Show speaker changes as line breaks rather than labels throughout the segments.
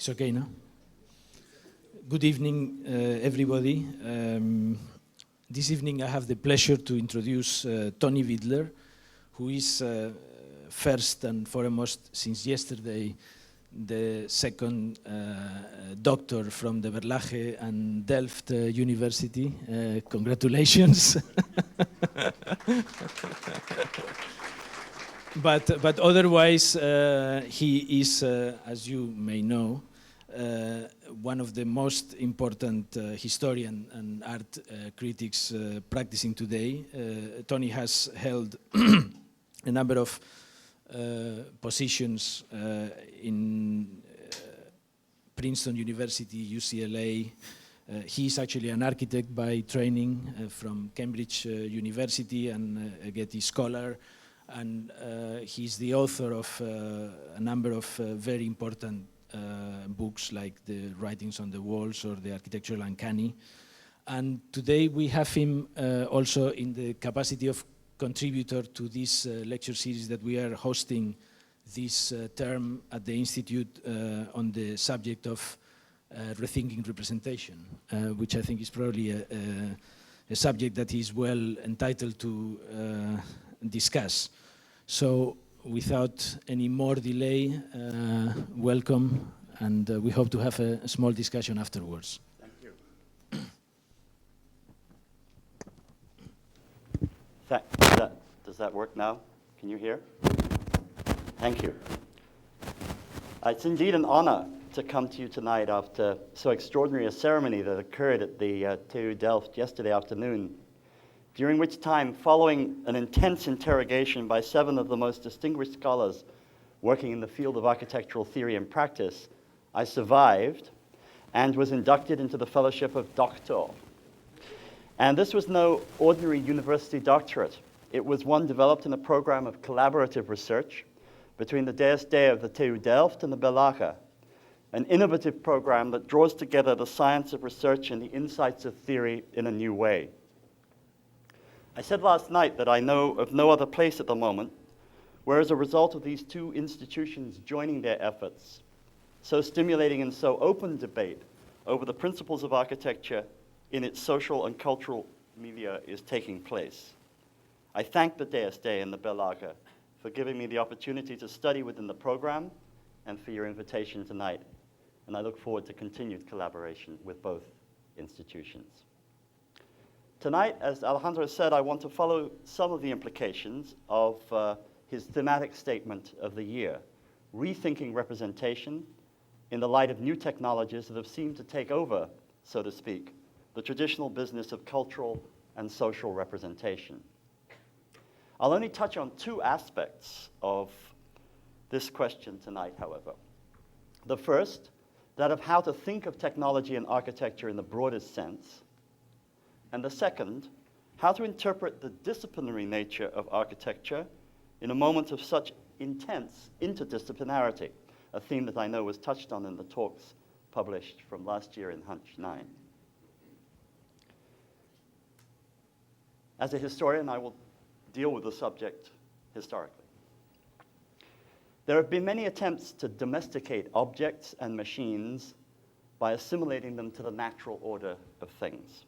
It's okay, no? Good evening, everybody. This evening I have the pleasure to introduce Tony Vidler, who is first and foremost, since yesterday, the second doctor from the Berlage and Delft University. Congratulations. But otherwise, he is, as you may know, one of the most important historian and art critics practicing today. Tony has held a number of positions in Princeton University, UCLA. He's actually an architect by training from Cambridge University and a Getty Scholar. And he's the author of a number of very important books like The Writings on the Walls or The Architectural Uncanny. And today we have him also in the capacity of contributor to this lecture series that we are hosting this term at the Institute on the subject of rethinking representation, which I think is probably a subject that he's well entitled to discuss. So without any more delay, welcome, and we hope to have a small discussion afterwards.
Thank you. Does that work now? Can you hear? Thank you. It's indeed an honor to come to you tonight after so extraordinary a ceremony that occurred at the TU Delft yesterday afternoon, during which time, following an intense interrogation by 7 of the most distinguished scholars working in the field of architectural theory and practice, I survived and was inducted into the Fellowship of Doctor. And this was no ordinary university doctorate. It was one developed in a program of collaborative research between the DSD of the TU Delft and the Berlage, an innovative program that draws together the science of research and the insights of theory in a new way. I said last night that I know of no other place at the moment where, as a result of these two institutions joining their efforts, so stimulating and so open debate over the principles of architecture in its social and cultural milieu is taking place. I thank the DSD and the Berlage for giving me the opportunity to study within the program and for your invitation tonight. And I look forward to continued collaboration with both institutions. Tonight, as Alejandro said, I want to follow some of the implications of his thematic statement of the year, rethinking representation in the light of new technologies that have seemed to take over, so to speak, the traditional business of cultural and social representation. I'll only touch on 2 aspects of this question tonight, however. The first, that of how to think of technology and architecture in the broadest sense. And the second, how to interpret the disciplinary nature of architecture in a moment of such intense interdisciplinarity, a theme that I know was touched on in the talks published from last year in Hunch 9. As a historian, I will deal with the subject historically. There have been many attempts to domesticate objects and machines by assimilating them to the natural order of things.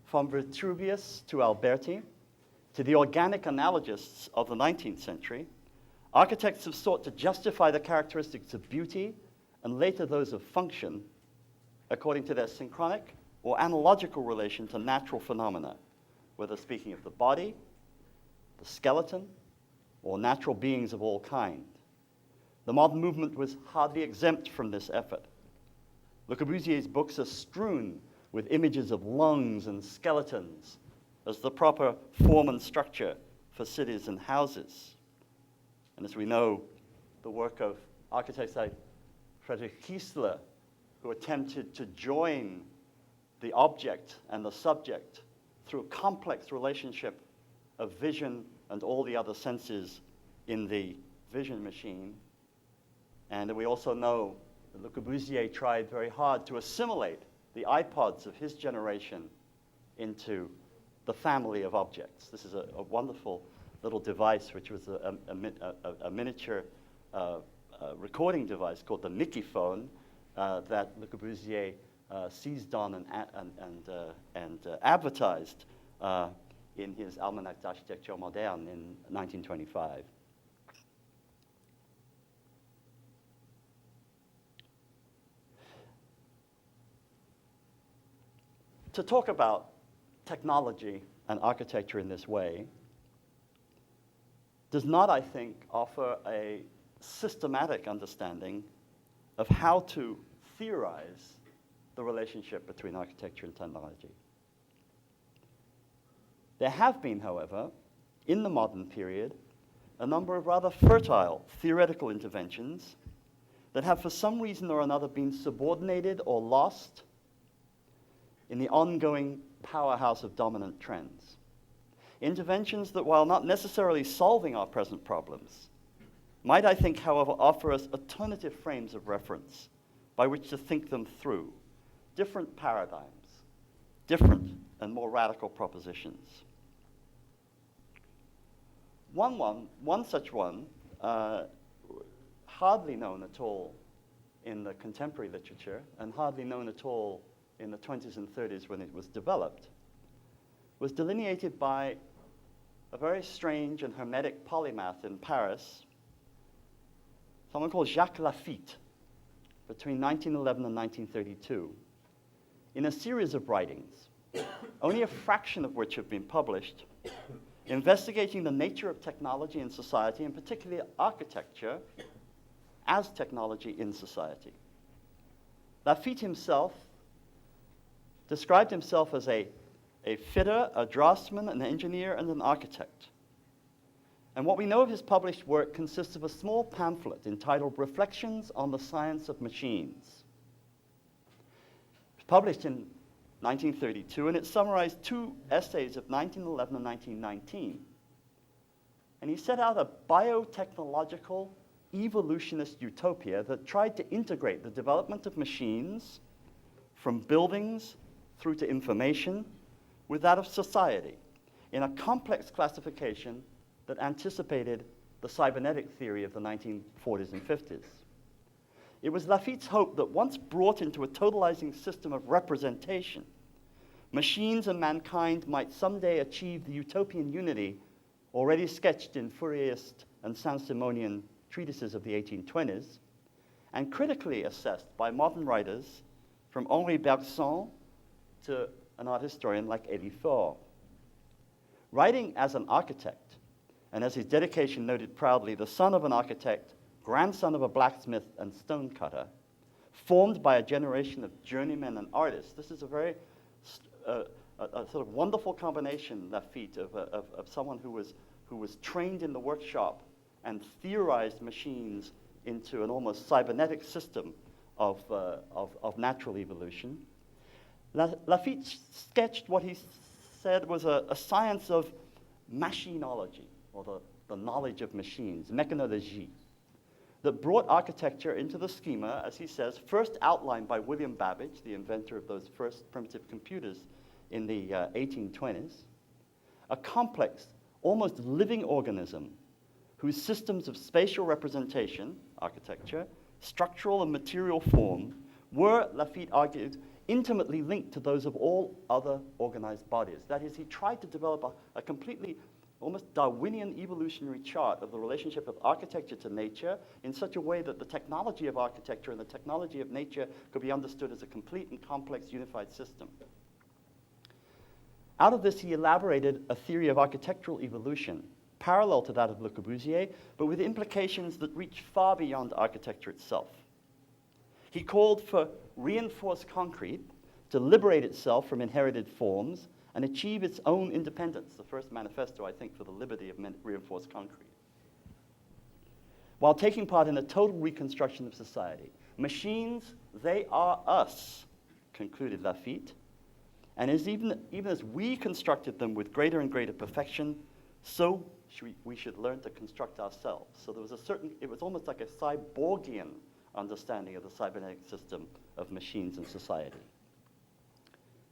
From Vitruvius to Alberti, to the organic analogists of the 19th century, architects have sought to justify the characteristics of beauty and later those of function according to their synchronic or analogical relation to natural phenomena, whether speaking of the body, the skeleton, or natural beings of all kind. The modern movement was hardly exempt from this effort. Le Corbusier's books are strewn with images of lungs and skeletons as the proper form and structure for cities and houses. And as we know, the work of architects like Friedrich Kiesler, who attempted to join the object and the subject through a complex relationship of vision and all the other senses in the vision machine. And we also know that Le Corbusier tried very hard to assimilate the iPods of his generation into the family of objects. This is a wonderful little device, which was a miniature recording device called the Mickey phone, that Le Corbusier seized on and advertised in his Almanach d'Architecture Moderne in 1925. To talk about technology and architecture in this way does not, I think, offer a systematic understanding of how to theorize the relationship between architecture and technology. There have been, however, in the modern period, a number of rather fertile theoretical interventions that have for some reason or another been subordinated or lost in the ongoing powerhouse of dominant trends. Interventions that, while not necessarily solving our present problems, might, I think, however, offer us alternative frames of reference by which to think them through, different paradigms, different and more radical propositions. One such one, hardly known at all in the contemporary literature and hardly known at all in the 20s and 30s when it was developed, was delineated by a very strange and hermetic polymath in Paris, someone called Jacques Lafitte, between 1911 and 1932, in a series of writings, only a fraction of which have been published, investigating the nature of technology in society, and particularly architecture, as technology in society. Lafitte himself described himself as a fitter, a draftsman, an engineer, and an architect. And what we know of his published work consists of a small pamphlet entitled Reflections on the Science of Machines. It was published in 1932, and it summarized two essays of 1911 and 1919. And he set out a biotechnological evolutionist utopia that tried to integrate the development of machines from buildings through to information with that of society in a complex classification that anticipated the cybernetic theory of the 1940s and 50s. It was Lafitte's hope that once brought into a totalizing system of representation, machines and mankind might someday achieve the utopian unity already sketched in Fourierist and Saint-Simonian treatises of the 1820s, and critically assessed by modern writers from Henri Bergson to an art historian like Élie Faure. Writing as an architect, and as his dedication noted proudly, the son of an architect, grandson of a blacksmith and stonecutter, formed by a generation of journeymen and artists. This is a very a sort of wonderful combination, Lafitte, of someone who was trained in the workshop and theorized machines into an almost cybernetic system of natural evolution. Lafitte sketched what he said was a science of machinology, or the knowledge of machines, mécanologie, that brought architecture into the schema, as he says, first outlined by William Babbage, the inventor of those first primitive computers in the 1820s, a complex, almost living organism whose systems of spatial representation, architecture, structural and material form, were, Lafitte argued, intimately linked to those of all other organized bodies. That is, he tried to develop a completely almost Darwinian evolutionary chart of the relationship of architecture to nature in such a way that the technology of architecture and the technology of nature could be understood as a complete and complex unified system. Out of this, he elaborated a theory of architectural evolution, parallel to that of Le Corbusier, but with implications that reach far beyond architecture itself. He called for reinforced concrete to liberate itself from inherited forms and achieve its own independence, the first manifesto, I think, for the liberty of reinforced concrete, while taking part in a total reconstruction of society. Machines, they are us, concluded Lafitte, and even as we constructed them with greater and greater perfection, so we should learn to construct ourselves. So there was it was almost like a cyborgian understanding of the cybernetic system of machines and society.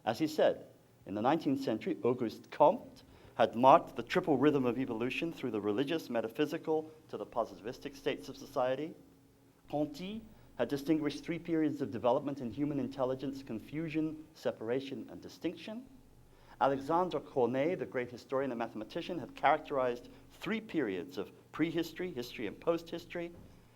As he said, in the 19th century, Auguste Comte had marked the triple rhythm of evolution through the religious, metaphysical, to the positivistic states of society. Conti had distinguished three periods of development in human intelligence: confusion, separation, and distinction. Alexandre Cornet, the great historian and mathematician, had characterized three periods of prehistory, history, and post-history,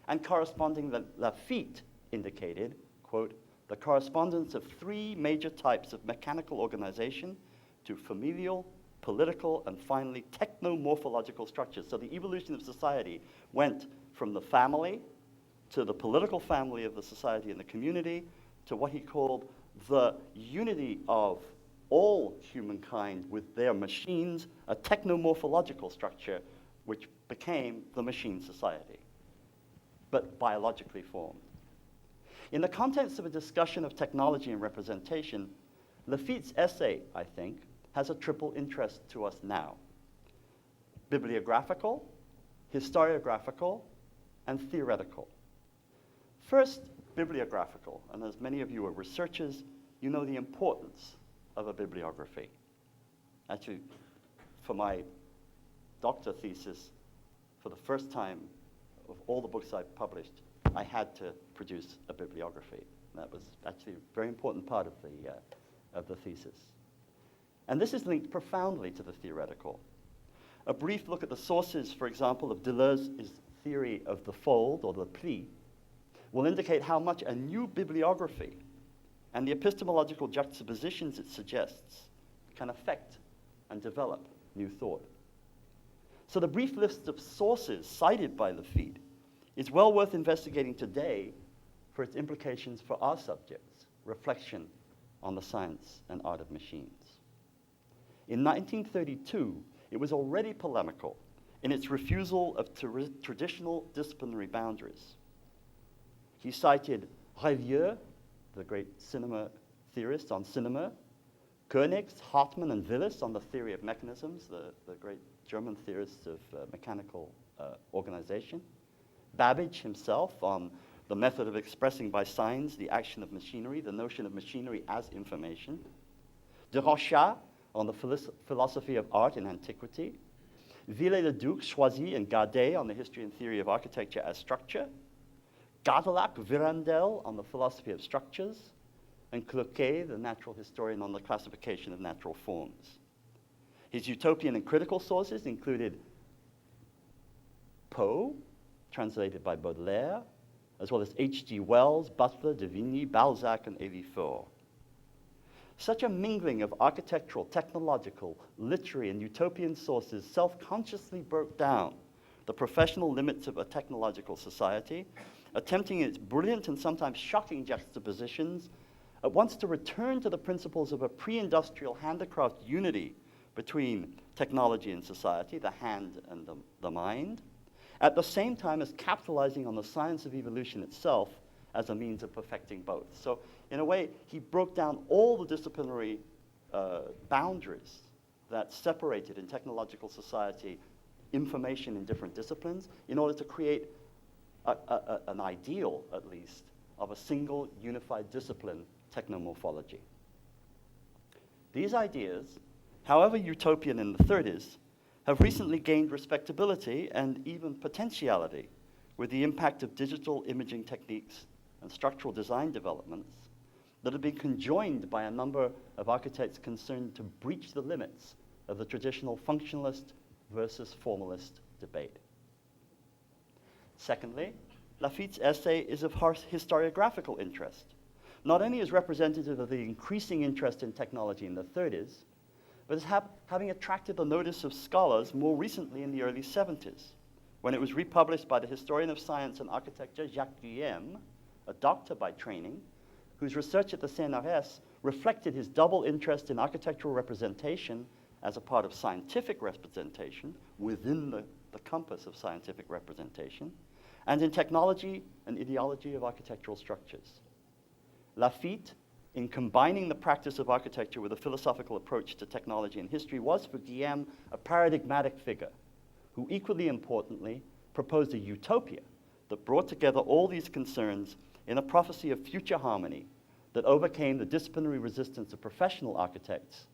and corresponding Lafitte indicated, quote, the correspondence of three major types of mechanical organization to familial, political, and finally technomorphological structures. So the evolution of society went from the family to the political family of the society and the community to what he called the unity of all humankind with their machines, a technomorphological structure which became the machine society, but biologically formed. In the context of a discussion of technology and representation, Lafitte's essay, I think, has a triple interest to us now: bibliographical, historiographical, and theoretical. First, bibliographical, and as many of you are researchers, you know the importance of a bibliography. Actually, for my doctor thesis, for the first time of all the books I've published, I had to produce a bibliography. That was actually a very important part of the thesis. And this is linked profoundly to the theoretical. A brief look at the sources, for example, of Deleuze's theory of the fold, or the pli, will indicate how much a new bibliography and the epistemological juxtapositions it suggests can affect and develop new thought. So the brief list of sources cited by Lafitte is well worth investigating today for its implications for our subjects: reflection on the science and art of machines. In 1932, it was already polemical in its refusal of traditional disciplinary boundaries. He cited Revieux, the great cinema theorist on cinema, Koenig, Hartmann, and Willis on the theory of mechanisms, the great German theorists of mechanical organization, Babbage himself on the method of expressing by signs the action of machinery, the notion of machinery as information, de Rochat on the philosophy of art in antiquity, Viollet-le-Duc, Choisy, and Gardet on the history and theory of architecture as structure, Gadelac, Virandel on the philosophy of structures, and Cloquet, the natural historian, on the classification of natural forms. His utopian and critical sources included Poe, translated by Baudelaire, as well as H.G. Wells, Butler, de Vigny, Balzac, and Élie Faure. Such a mingling of architectural, technological, literary, and utopian sources self-consciously broke down the professional limits of a technological society, attempting its brilliant and sometimes shocking juxtapositions at once to return to the principles of a pre-industrial handicraft unity between technology and society, the hand and the mind, at the same time as capitalizing on the science of evolution itself as a means of perfecting both. So in a way, he broke down all the disciplinary boundaries that separated in technological society information in different disciplines in order to create an ideal, at least, of a single unified discipline, technomorphology. These ideas, however utopian in the 30s, have recently gained respectability and even potentiality with the impact of digital imaging techniques and structural design developments that have been conjoined by a number of architects concerned to breach the limits of the traditional functionalist versus formalist debate. Secondly, Lafitte's essay is of historiographical interest, not only as representative of the increasing interest in technology in the 30s, but as having attracted the notice of scholars more recently in the early 70s, when it was republished by the historian of science and architecture Jacques Guillaume, a doctor by training, whose research at the CNRS reflected his double interest in architectural representation as a part of scientific representation within the compass of scientific representation, and in technology and ideology of architectural structures. Lafitte, in combining the practice of architecture with a philosophical approach to technology and history, was for Guillaume a paradigmatic figure who, equally importantly, proposed a utopia that brought together all these concerns in a prophecy of future harmony that overcame the disciplinary resistance of professional architects,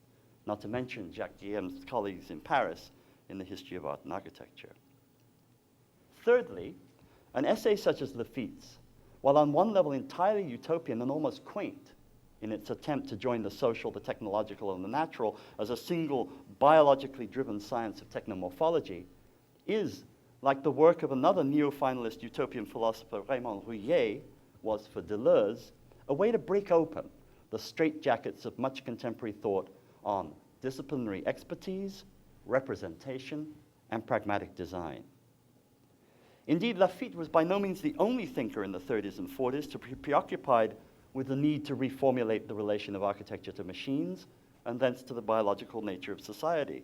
not to mention Jacques Guillaume's colleagues in Paris in the history of art and architecture. Thirdly, an essay such as Lafitte's while on one level entirely utopian and almost quaint in its attempt to join the social, the technological, and the natural as a single biologically driven science of technomorphology, is, like the work of another neo-finalist utopian philosopher, Raymond Rouillet, was for Deleuze, a way to break open the straitjackets of much contemporary thought on disciplinary expertise, representation, and pragmatic design. Indeed, Lafitte was by no means the only thinker in the 30s and 40s to be preoccupied with the need to reformulate the relation of architecture to machines and thence to the biological nature of society.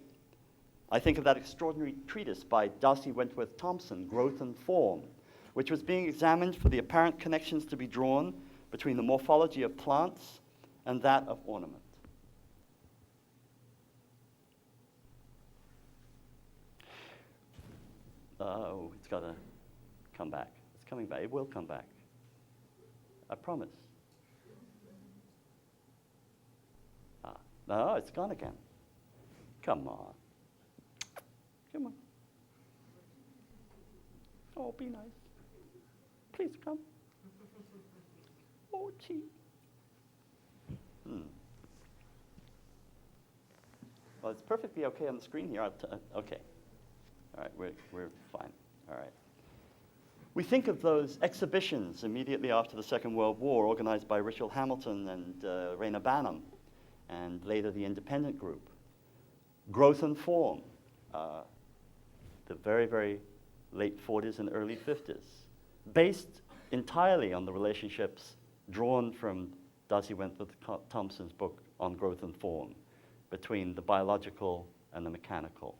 I think of that extraordinary treatise by Darcy Wentworth Thompson, Growth and Form, which was being examined for the apparent connections to be drawn between the morphology of plants and that of ornament. Oh, it's got to come back. It's coming back. It will come back. I promise. No, it's gone again. Come on. Come on. Oh, be nice. Please come. Oh, gee. Well, it's perfectly okay on the screen here. Okay. All right, we're fine. All right. We think of those exhibitions immediately after the Second World War, organized by Richard Hamilton and Raina Banham, and later the Independent Group. Growth and Form, the very, very late 40s and early 50s, based entirely on the relationships drawn from Darcy Wentworth Thompson's book on Growth and Form between the biological and the mechanical.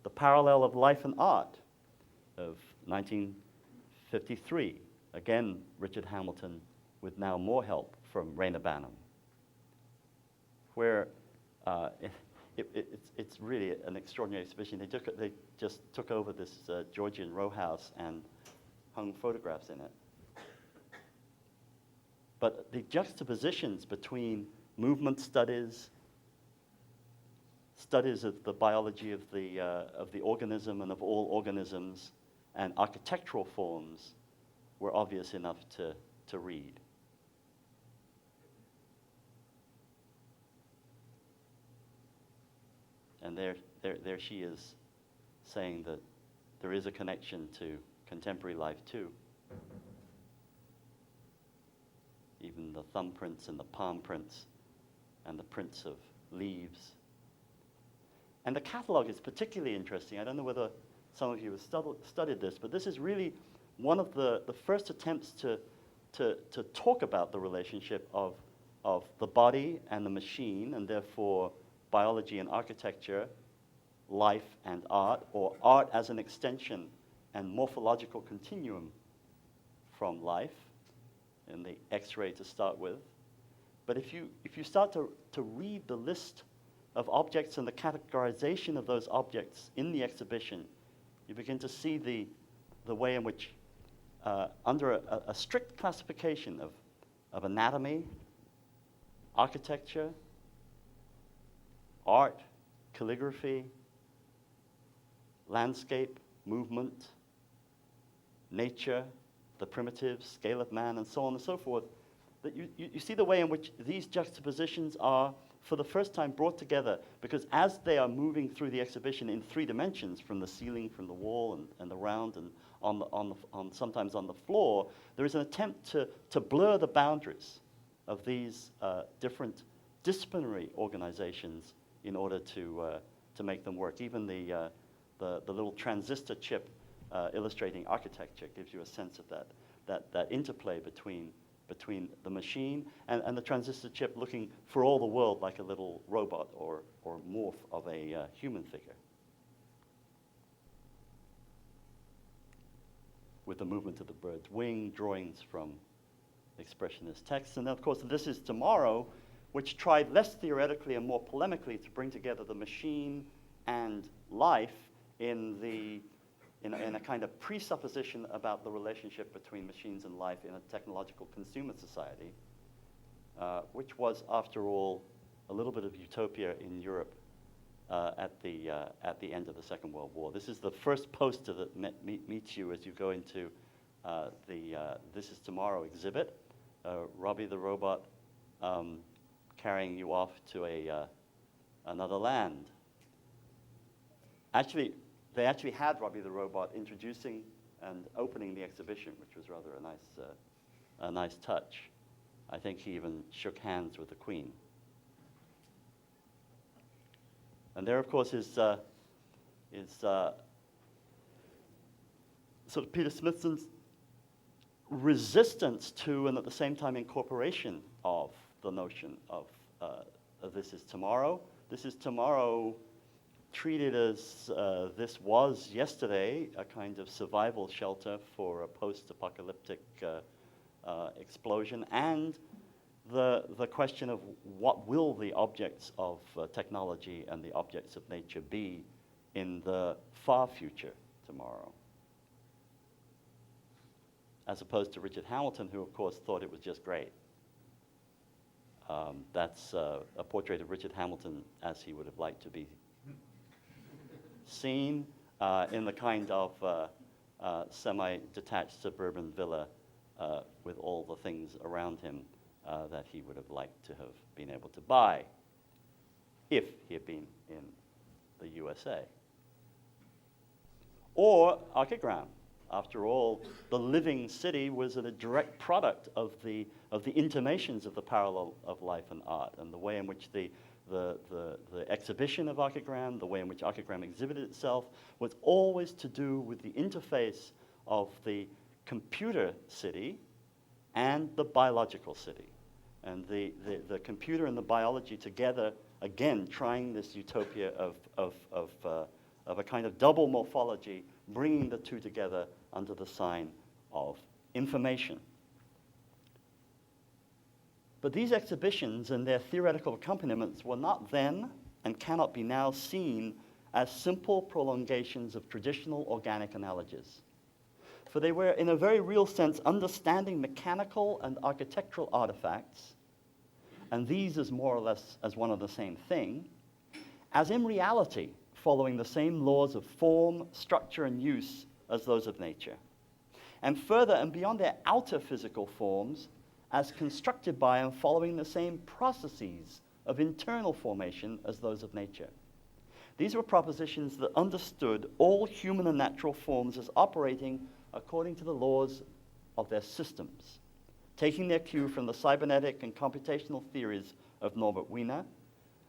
The Parallel of Life and Art of 1953, again, Richard Hamilton with now more help from Raina Banham, where it's really an extraordinary exhibition. They just took over this Georgian row house and hung photographs in it. But the juxtapositions between movement studies, studies of the biology of the organism and of all organisms, and architectural forms were obvious enough to read. And there she is, saying that there is a connection to contemporary life too. Even the thumbprints and the palm prints and the prints of leaves. And the catalog is particularly interesting. I don't know whether some of you have studied this, but this is really one of the first attempts to talk about the relationship of the body and the machine, and therefore biology and architecture, life and art, or art as an extension and morphological continuum from life, in the X-ray to start with. But if you start to read the list of objects and the categorization of those objects in the exhibition, you begin to see the way in which, under a strict classification of anatomy, architecture, art, calligraphy, landscape, movement, nature, the primitives, scale of man, and so on and so forth, that you see the way in which these juxtapositions are, for the first time, brought together, because as they are moving through the exhibition in 3 dimensions, from the ceiling, from the wall, and around, and sometimes on the floor, there is an attempt to blur the boundaries of these different disciplinary organizations in order to make them work. Even the little transistor chip illustrating architecture gives you a sense of that interplay between the machine and the transistor chip, looking for all the world like a little robot or morph of a human figure, with the movement of the bird's wing, drawings from expressionist texts. And of course, This Is Tomorrow, which tried less theoretically and more polemically to bring together the machine and life in a kind of presupposition about the relationship between machines and life in a technological consumer society, which was, after all, a little bit of utopia in Europe at the end of the Second World War. This is the first poster that meets you as you go into the This Is Tomorrow exhibit, Robbie the robot carrying you off to another land. Actually, they actually had Robbie the robot introducing and opening the exhibition, which was rather a nice touch. I think he even shook hands with the Queen. And there, of course, is sort of Peter Smithson's resistance to and at the same time incorporation of the notion of This Is Tomorrow. This Is Tomorrow treated as this was yesterday, a kind of survival shelter for a post-apocalyptic explosion, and the question of what will the objects of technology and the objects of nature be in the far future tomorrow. As opposed to Richard Hamilton, who of course thought it was just great. That's a portrait of Richard Hamilton as he would have liked to be seen in the kind of semi-detached suburban villa with all the things around him that he would have liked to have been able to buy if he had been in the USA. Or Archigram. After all, the living city was a direct product of the intimations of the parallel of life and art, and the way in which the exhibition of Archigram, the way in which Archigram exhibited itself, was always to do with the interface of the computer city and the biological city. And the computer and the biology together, again, trying this utopia of a kind of double morphology, bringing the two together under the sign of information. But these exhibitions and their theoretical accompaniments were not then and cannot be now seen as simple prolongations of traditional organic analogies. For they were, in a very real sense, understanding mechanical and architectural artifacts, and these as more or less as one and the same thing, as in reality following the same laws of form, structure, and use as those of nature. And further and beyond their outer physical forms, as constructed by and following the same processes of internal formation as those of nature. These were propositions that understood all human and natural forms as operating according to the laws of their systems, taking their cue from the cybernetic and computational theories of Norbert Wiener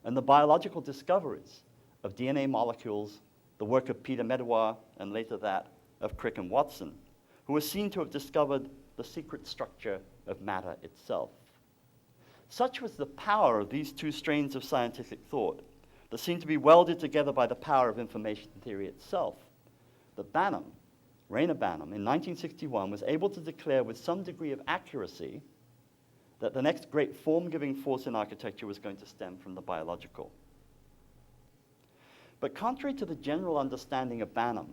and the biological discoveries of DNA molecules, the work of Peter Medawar and later that of Crick and Watson, who were seen to have discovered the secret structure of matter itself. Such was the power of these two strains of scientific thought that seemed to be welded together by the power of information theory itself, that Reyner Banham, in 1961, was able to declare with some degree of accuracy that the next great form-giving force in architecture was going to stem from the biological. But contrary to the general understanding of Banham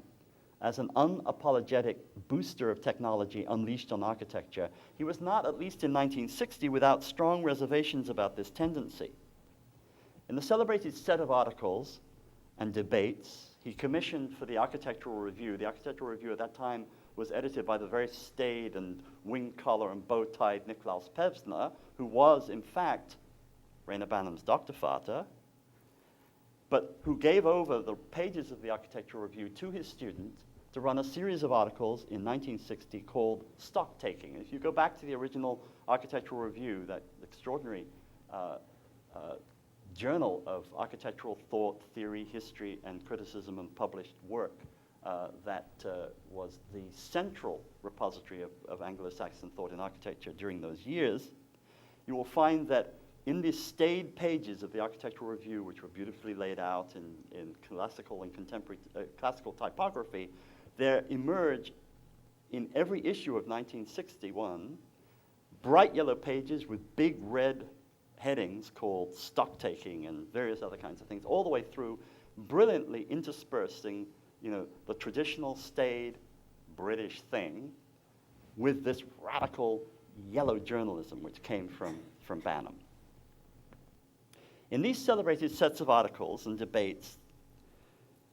as an unapologetic booster of technology unleashed on architecture, he was not, at least in 1960, without strong reservations about this tendency. In the celebrated set of articles and debates he commissioned for the Architectural Review, the Architectural Review at that time was edited by the very staid and wing-collar and bow-tied Niklaus Pevsner, who was, in fact, Reyner Banham's Doktorvater, but who gave over the pages of the Architectural Review to his student to run a series of articles in 1960 called Stock Taking. And if you go back to the original Architectural Review, that extraordinary journal of architectural thought, theory, history, and criticism and published work that was the central repository of Anglo-Saxon thought in architecture during those years, you will find that in the staid pages of the Architectural Review, which were beautifully laid out in classical and contemporary classical typography, there emerge in every issue of 1961 bright yellow pages with big red headings called stock taking and various other kinds of things, all the way through, brilliantly interspersing, the traditional staid British thing with this radical yellow journalism which came from Banham. In these celebrated sets of articles and debates,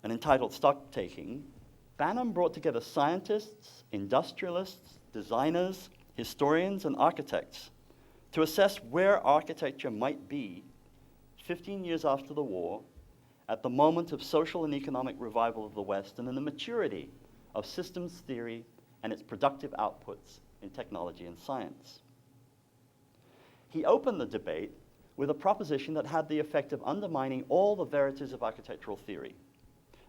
and entitled Stock Taking, Banham brought together scientists, industrialists, designers, historians, and architects to assess where architecture might be 15 years after the war, at the moment of social and economic revival of the West, and in the maturity of systems theory and its productive outputs in technology and science. He opened the debate with a proposition that had the effect of undermining all the verities of architectural theory,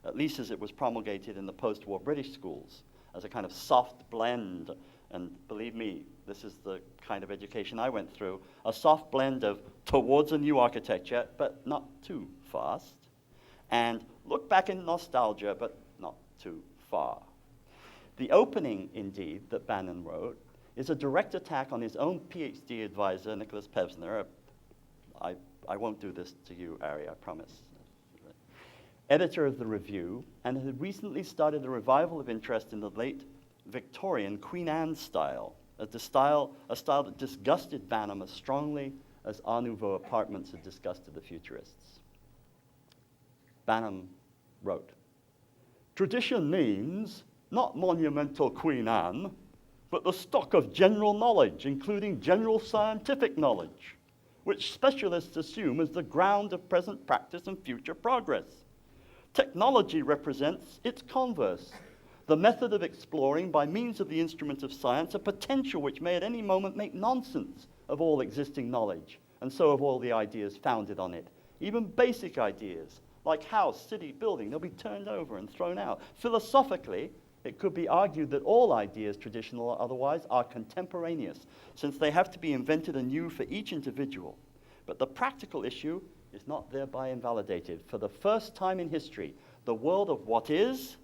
at least as it was promulgated in the post-war British schools, as a kind of soft blend, and believe me, this is the kind of education I went through, a soft blend of towards a new architecture, but not too fast, and look back in nostalgia, but not too far. The opening, indeed, that Bannon wrote is a direct attack on his own PhD advisor, Nicholas Pevsner. I won't do this to you, Ari, I promise. Editor of the Review, and had recently started a revival of interest in the late Victorian Queen Anne style, a style that disgusted Banham as strongly as Art Nouveau apartments had disgusted the futurists. Banham wrote, "Tradition means not monumental Queen Anne, but the stock of general knowledge, including general scientific knowledge, which specialists assume as the ground of present practice and future progress. Technology represents its converse, the method of exploring by means of the instrument of science a potential which may at any moment make nonsense of all existing knowledge, and so of all the ideas founded on it. Even basic ideas, like house, city, building, they'll be turned over and thrown out. Philosophically, it could be argued that all ideas, traditional or otherwise, are contemporaneous, since they have to be invented anew for each individual. But the practical issue is not thereby invalidated. For the first time in history, the world of what is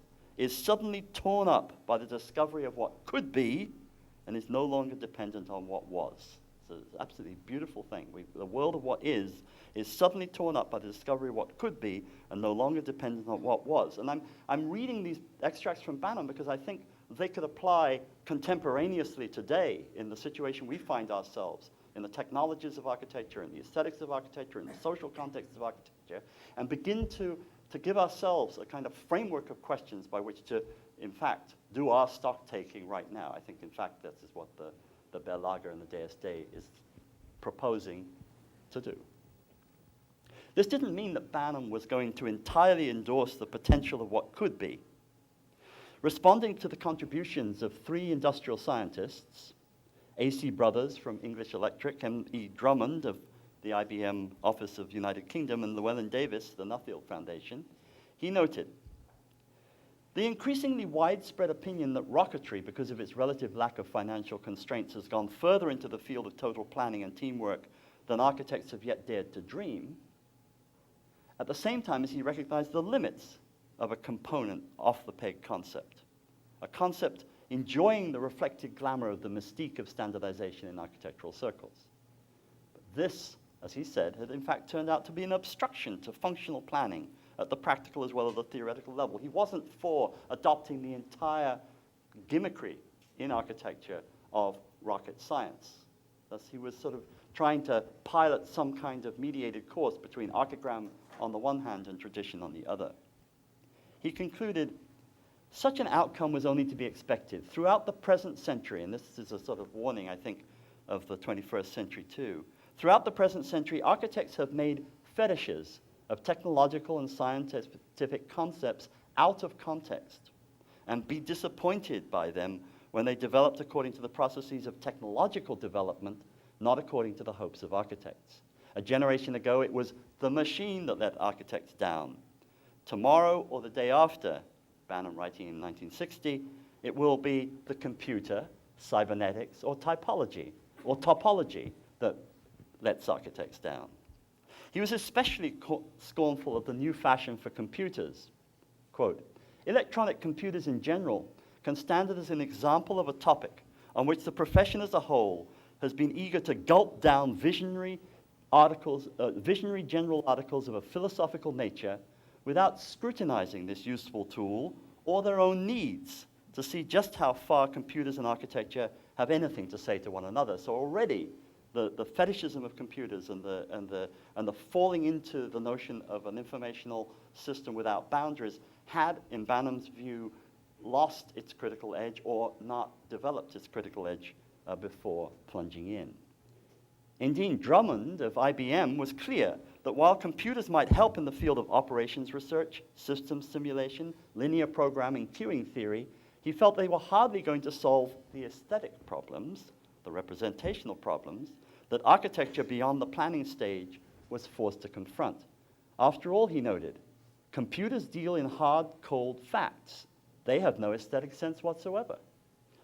suddenly torn up by the discovery of what could be and is no longer dependent on what was." So it's an absolutely beautiful thing. The world of what is suddenly torn up by the discovery of what could be and no longer dependent on what was. And I'm reading these extracts from Banham because I think they could apply contemporaneously today in the situation we find ourselves, in the technologies of architecture, in the aesthetics of architecture, in the social context of architecture, and begin to give ourselves a kind of framework of questions by which to, in fact, do our stock taking right now. I think, in fact, this is what the Berlage and the DSD is proposing to do. This didn't mean that Banham was going to entirely endorse the potential of what could be. Responding to the contributions of three industrial scientists, A.C. Brothers from English Electric, M.E. Drummond of the IBM Office of United Kingdom, and Llewellyn Davis, the Nuffield Foundation, he noted, "The increasingly widespread opinion that rocketry, because of its relative lack of financial constraints, has gone further into the field of total planning and teamwork than architects have yet dared to dream, at the same time as he recognized the limits of a component off-the-peg concept, a concept enjoying the reflected glamour of the mystique of standardization in architectural circles. But this, as he said, had in fact turned out to be an obstruction to functional planning at the practical as well as the theoretical level." He wasn't for adopting the entire gimmickry in architecture of rocket science. Thus, he was sort of trying to pilot some kind of mediated course between archigram on the one hand and tradition on the other. He concluded, "Such an outcome was only to be expected. Throughout the present century," and this is a sort of warning, I think, of the 21st century too, "throughout the present century, architects have made fetishes of technological and scientific concepts out of context and be disappointed by them when they developed according to the processes of technological development, not according to the hopes of architects. A generation ago, it was the machine that let architects down. Tomorrow or the day after," Banham writing in 1960, "it will be the computer, cybernetics, or topology that lets architects down." He was especially scornful of the new fashion for computers. Quote, "Electronic computers in general can stand as an example of a topic on which the profession as a whole has been eager to gulp down visionary general articles of a philosophical nature without scrutinizing this useful tool or their own needs to see just how far computers and architecture have anything to say to one another." So already the fetishism of computers and the falling into the notion of an informational system without boundaries had, in Banham's view, lost its critical edge or not developed its critical edge before plunging in. Indeed, Drummond of IBM was clear that while computers might help in the field of operations research, systems simulation, linear programming, queuing theory, he felt they were hardly going to solve the aesthetic problems, the representational problems, that architecture beyond the planning stage was forced to confront. After all, he noted, computers deal in hard, cold facts. They have no aesthetic sense whatsoever.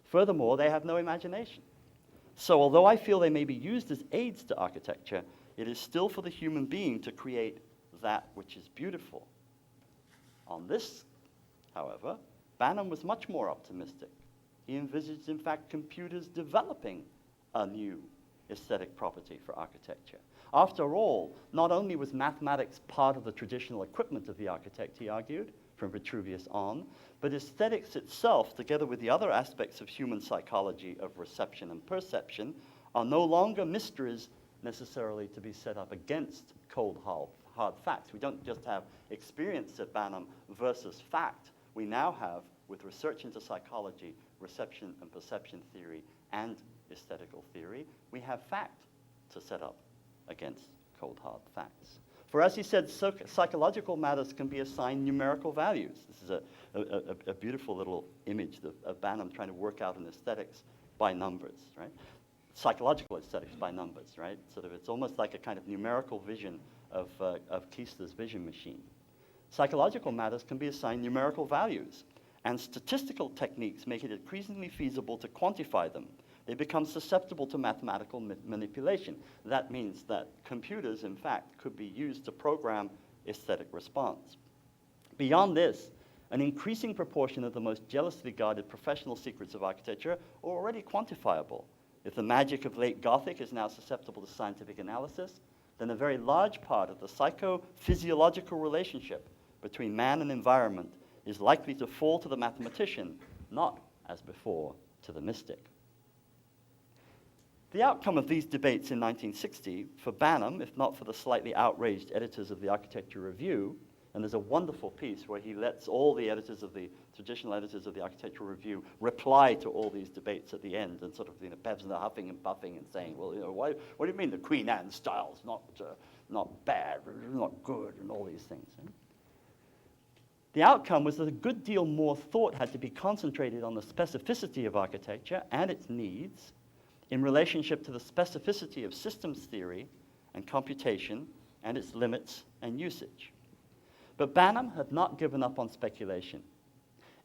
Furthermore, they have no imagination. So although I feel they may be used as aids to architecture, it is still for the human being to create that which is beautiful. On this, however, Banham was much more optimistic. He envisaged, in fact, computers developing a new aesthetic property for architecture. After all, not only was mathematics part of the traditional equipment of the architect, he argued, from Vitruvius on, but aesthetics itself, together with the other aspects of human psychology of reception and perception, are no longer mysteries necessarily to be set up against cold, hard facts. We don't just have experience at Banham versus fact. We now have, with research into psychology, reception and perception theory, and aesthetical theory, we have fact to set up against cold, hard facts. For as he said, psychological matters can be assigned numerical values. This is a beautiful little image of Banham trying to work out an aesthetics by numbers, right? Psychological aesthetics by numbers, right? Sort of, it's almost like a kind of numerical vision of Kiesler's vision machine. Psychological matters can be assigned numerical values, and statistical techniques make it increasingly feasible to quantify them. They become susceptible to mathematical manipulation. That means that computers, in fact, could be used to program aesthetic response. Beyond this, an increasing proportion of the most jealously guarded professional secrets of architecture are already quantifiable. If the magic of late Gothic is now susceptible to scientific analysis, then a very large part of the psychophysiological relationship between man and environment is likely to fall to the mathematician, not, as before, to the mystic. The outcome of these debates in 1960 for Banham, if not for the slightly outraged editors of the Architecture Review, and there's a wonderful piece where he lets all the editors of the traditional editors of the Architectural Review reply to all these debates at the end, and sort of, Bev's huffing and puffing and saying, well, what do you mean the Queen Anne style's not bad, not good, and all these things. Right? The outcome was that a good deal more thought had to be concentrated on the specificity of architecture and its needs in relationship to the specificity of systems theory and computation and its limits and usage. But Banham had not given up on speculation.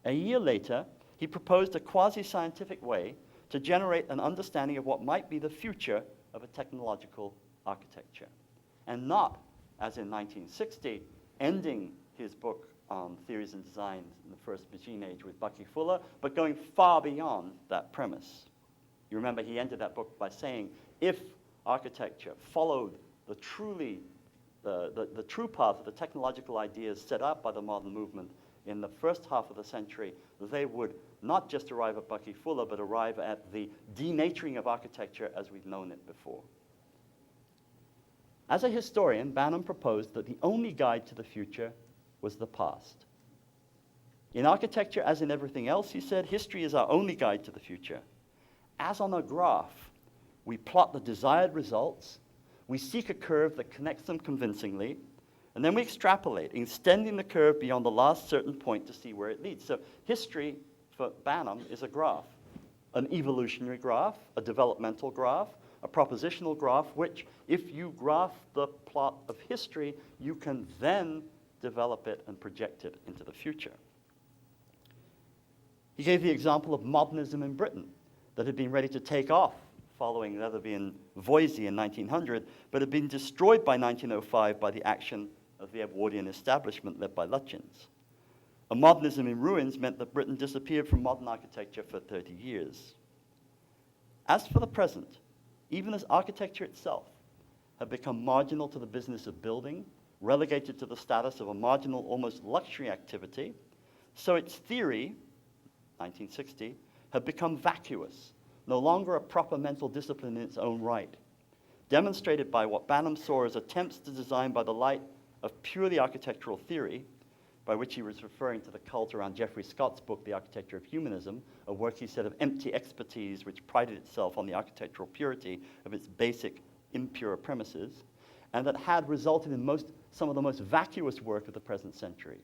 A year later, he proposed a quasi-scientific way to generate an understanding of what might be the future of a technological architecture. And not, as in 1960, ending his book on theories and designs in the first machine age with Bucky Fuller, but going far beyond that premise. You remember he ended that book by saying, if architecture followed the true path of the technological ideas set up by the modern movement in the first half of the century, they would not just arrive at Bucky Fuller, but arrive at the denaturing of architecture as we've known it before. As a historian, Banham proposed that the only guide to the future was the past. In architecture, as in everything else, he said, history is our only guide to the future. As on a graph, we plot the desired results, we seek a curve that connects them convincingly, and then we extrapolate, extending the curve beyond the last certain point to see where it leads. So history for Banham is a graph, an evolutionary graph, a developmental graph, a propositional graph, which, if you graph the plot of history, you can then develop it and project it into the future. He gave the example of modernism in Britain that had been ready to take off following Leatherby Voysey in 1900, but had been destroyed by 1905 by the action of the Edwardian establishment led by Lutyens. A modernism in ruins meant that Britain disappeared from modern architecture for 30 years. As for the present, even as architecture itself had become marginal to the business of building, relegated to the status of a marginal, almost luxury activity, so its theory, 1960, had become vacuous, no longer a proper mental discipline in its own right, demonstrated by what Banham saw as attempts to design by the light of purely architectural theory, by which he was referring to the cult around Geoffrey Scott's book, The Architecture of Humanism, a work he said of empty expertise which prided itself on the architectural purity of its basic impure premises, and that had resulted in some of the most vacuous work of the present century.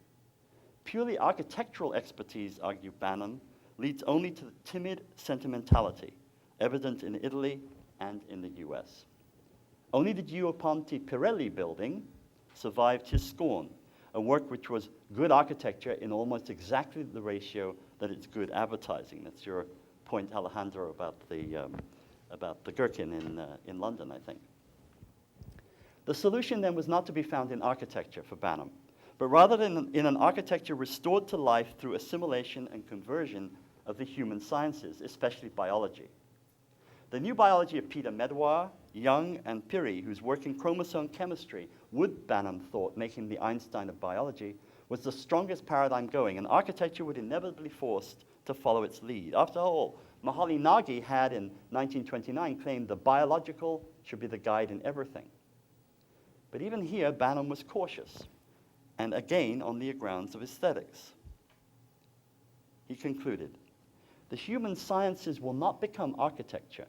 Purely architectural expertise, argued Banham, leads only to the timid sentimentality evident in Italy and in the US. Only the Gioponte Pirelli building survived his scorn, a work which was good architecture in almost exactly the ratio that it's good advertising. That's your point, Alejandro, about the Gherkin in London, I think. The solution then was not to be found in architecture for Banham, but rather in an architecture restored to life through assimilation and conversion of the human sciences, especially biology. The new biology of Peter Medawar, Young, and Piri, whose work in chromosome chemistry would, Banham thought, make him the Einstein of biology, was the strongest paradigm going, and architecture would inevitably be forced to follow its lead. After all, Mihaly Nagy had in 1929 claimed the biological should be the guide in everything. But even here, Banham was cautious, and again on the grounds of aesthetics. He concluded, the human sciences will not become architecture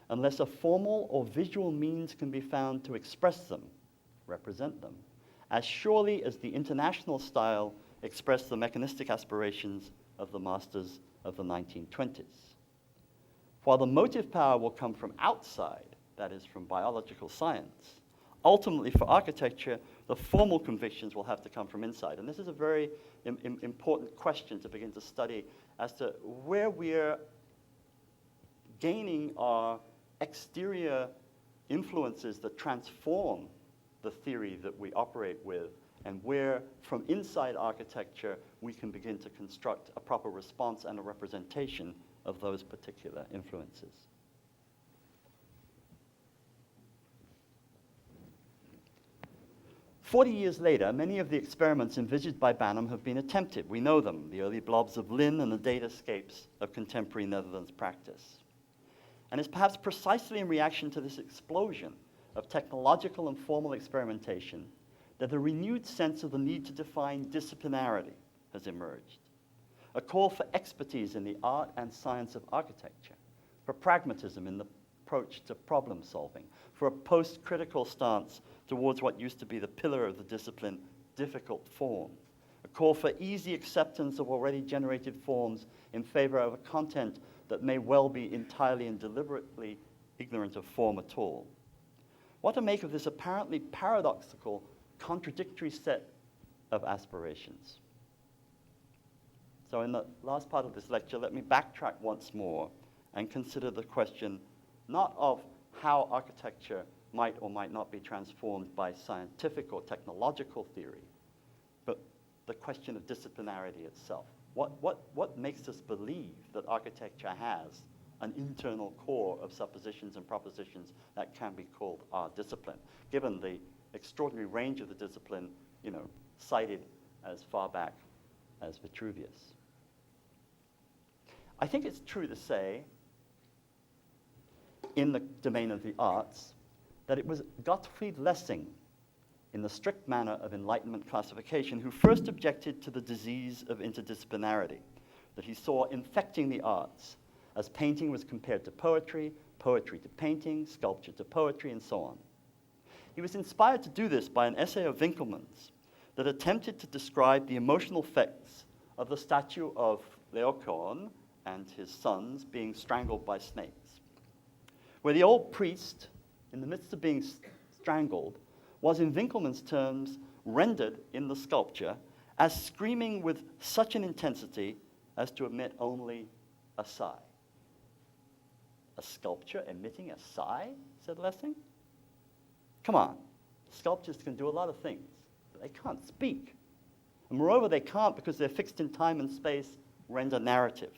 unless a formal or visual means can be found to express them, represent them, as surely as the international style expressed the mechanistic aspirations of the masters of the 1920s. While the motive power will come from outside, that is, from biological science, ultimately for architecture, the formal convictions will have to come from inside. And this is a very important question to begin to study as to where we're gaining our exterior influences that transform the theory that we operate with, and where from inside architecture we can begin to construct a proper response and a representation of those particular influences. "40 years later, many of the experiments envisaged by Banham have been attempted. We know them, the early blobs of Lynn and the datascapes of contemporary Netherlands practice. And it's perhaps precisely in reaction to this explosion of technological and formal experimentation that a renewed sense of the need to define disciplinarity has emerged. A call for expertise in the art and science of architecture, for pragmatism in the approach to problem solving, for a post-critical stance towards what used to be the pillar of the discipline, difficult form, a call for easy acceptance of already generated forms in favor of a content that may well be entirely and deliberately ignorant of form at all. What to make of this apparently paradoxical, contradictory set of aspirations? So in the last part of this lecture, let me backtrack once more and consider the question not of how architecture might or might not be transformed by scientific or technological theory, but the question of disciplinarity itself. What makes us believe that architecture has an internal core of suppositions and propositions that can be called our discipline, given the extraordinary range of the discipline, cited as far back as Vitruvius? I think it's true to say, in the domain of the arts, that it was Gottfried Lessing, in the strict manner of Enlightenment classification, who first objected to the disease of interdisciplinarity, that he saw infecting the arts, as painting was compared to poetry, poetry to painting, sculpture to poetry, and so on. He was inspired to do this by an essay of Winckelmann's that attempted to describe the emotional effects of the statue of Laocoon and his sons being strangled by snakes, where the old priest, in the midst of being strangled, was in Winckelmann's terms rendered in the sculpture as screaming with such an intensity as to emit only a sigh. A sculpture emitting a sigh, said Lessing? Come on, sculptures can do a lot of things, but they can't speak. And moreover, they can't, because they're fixed in time and space, render narrative.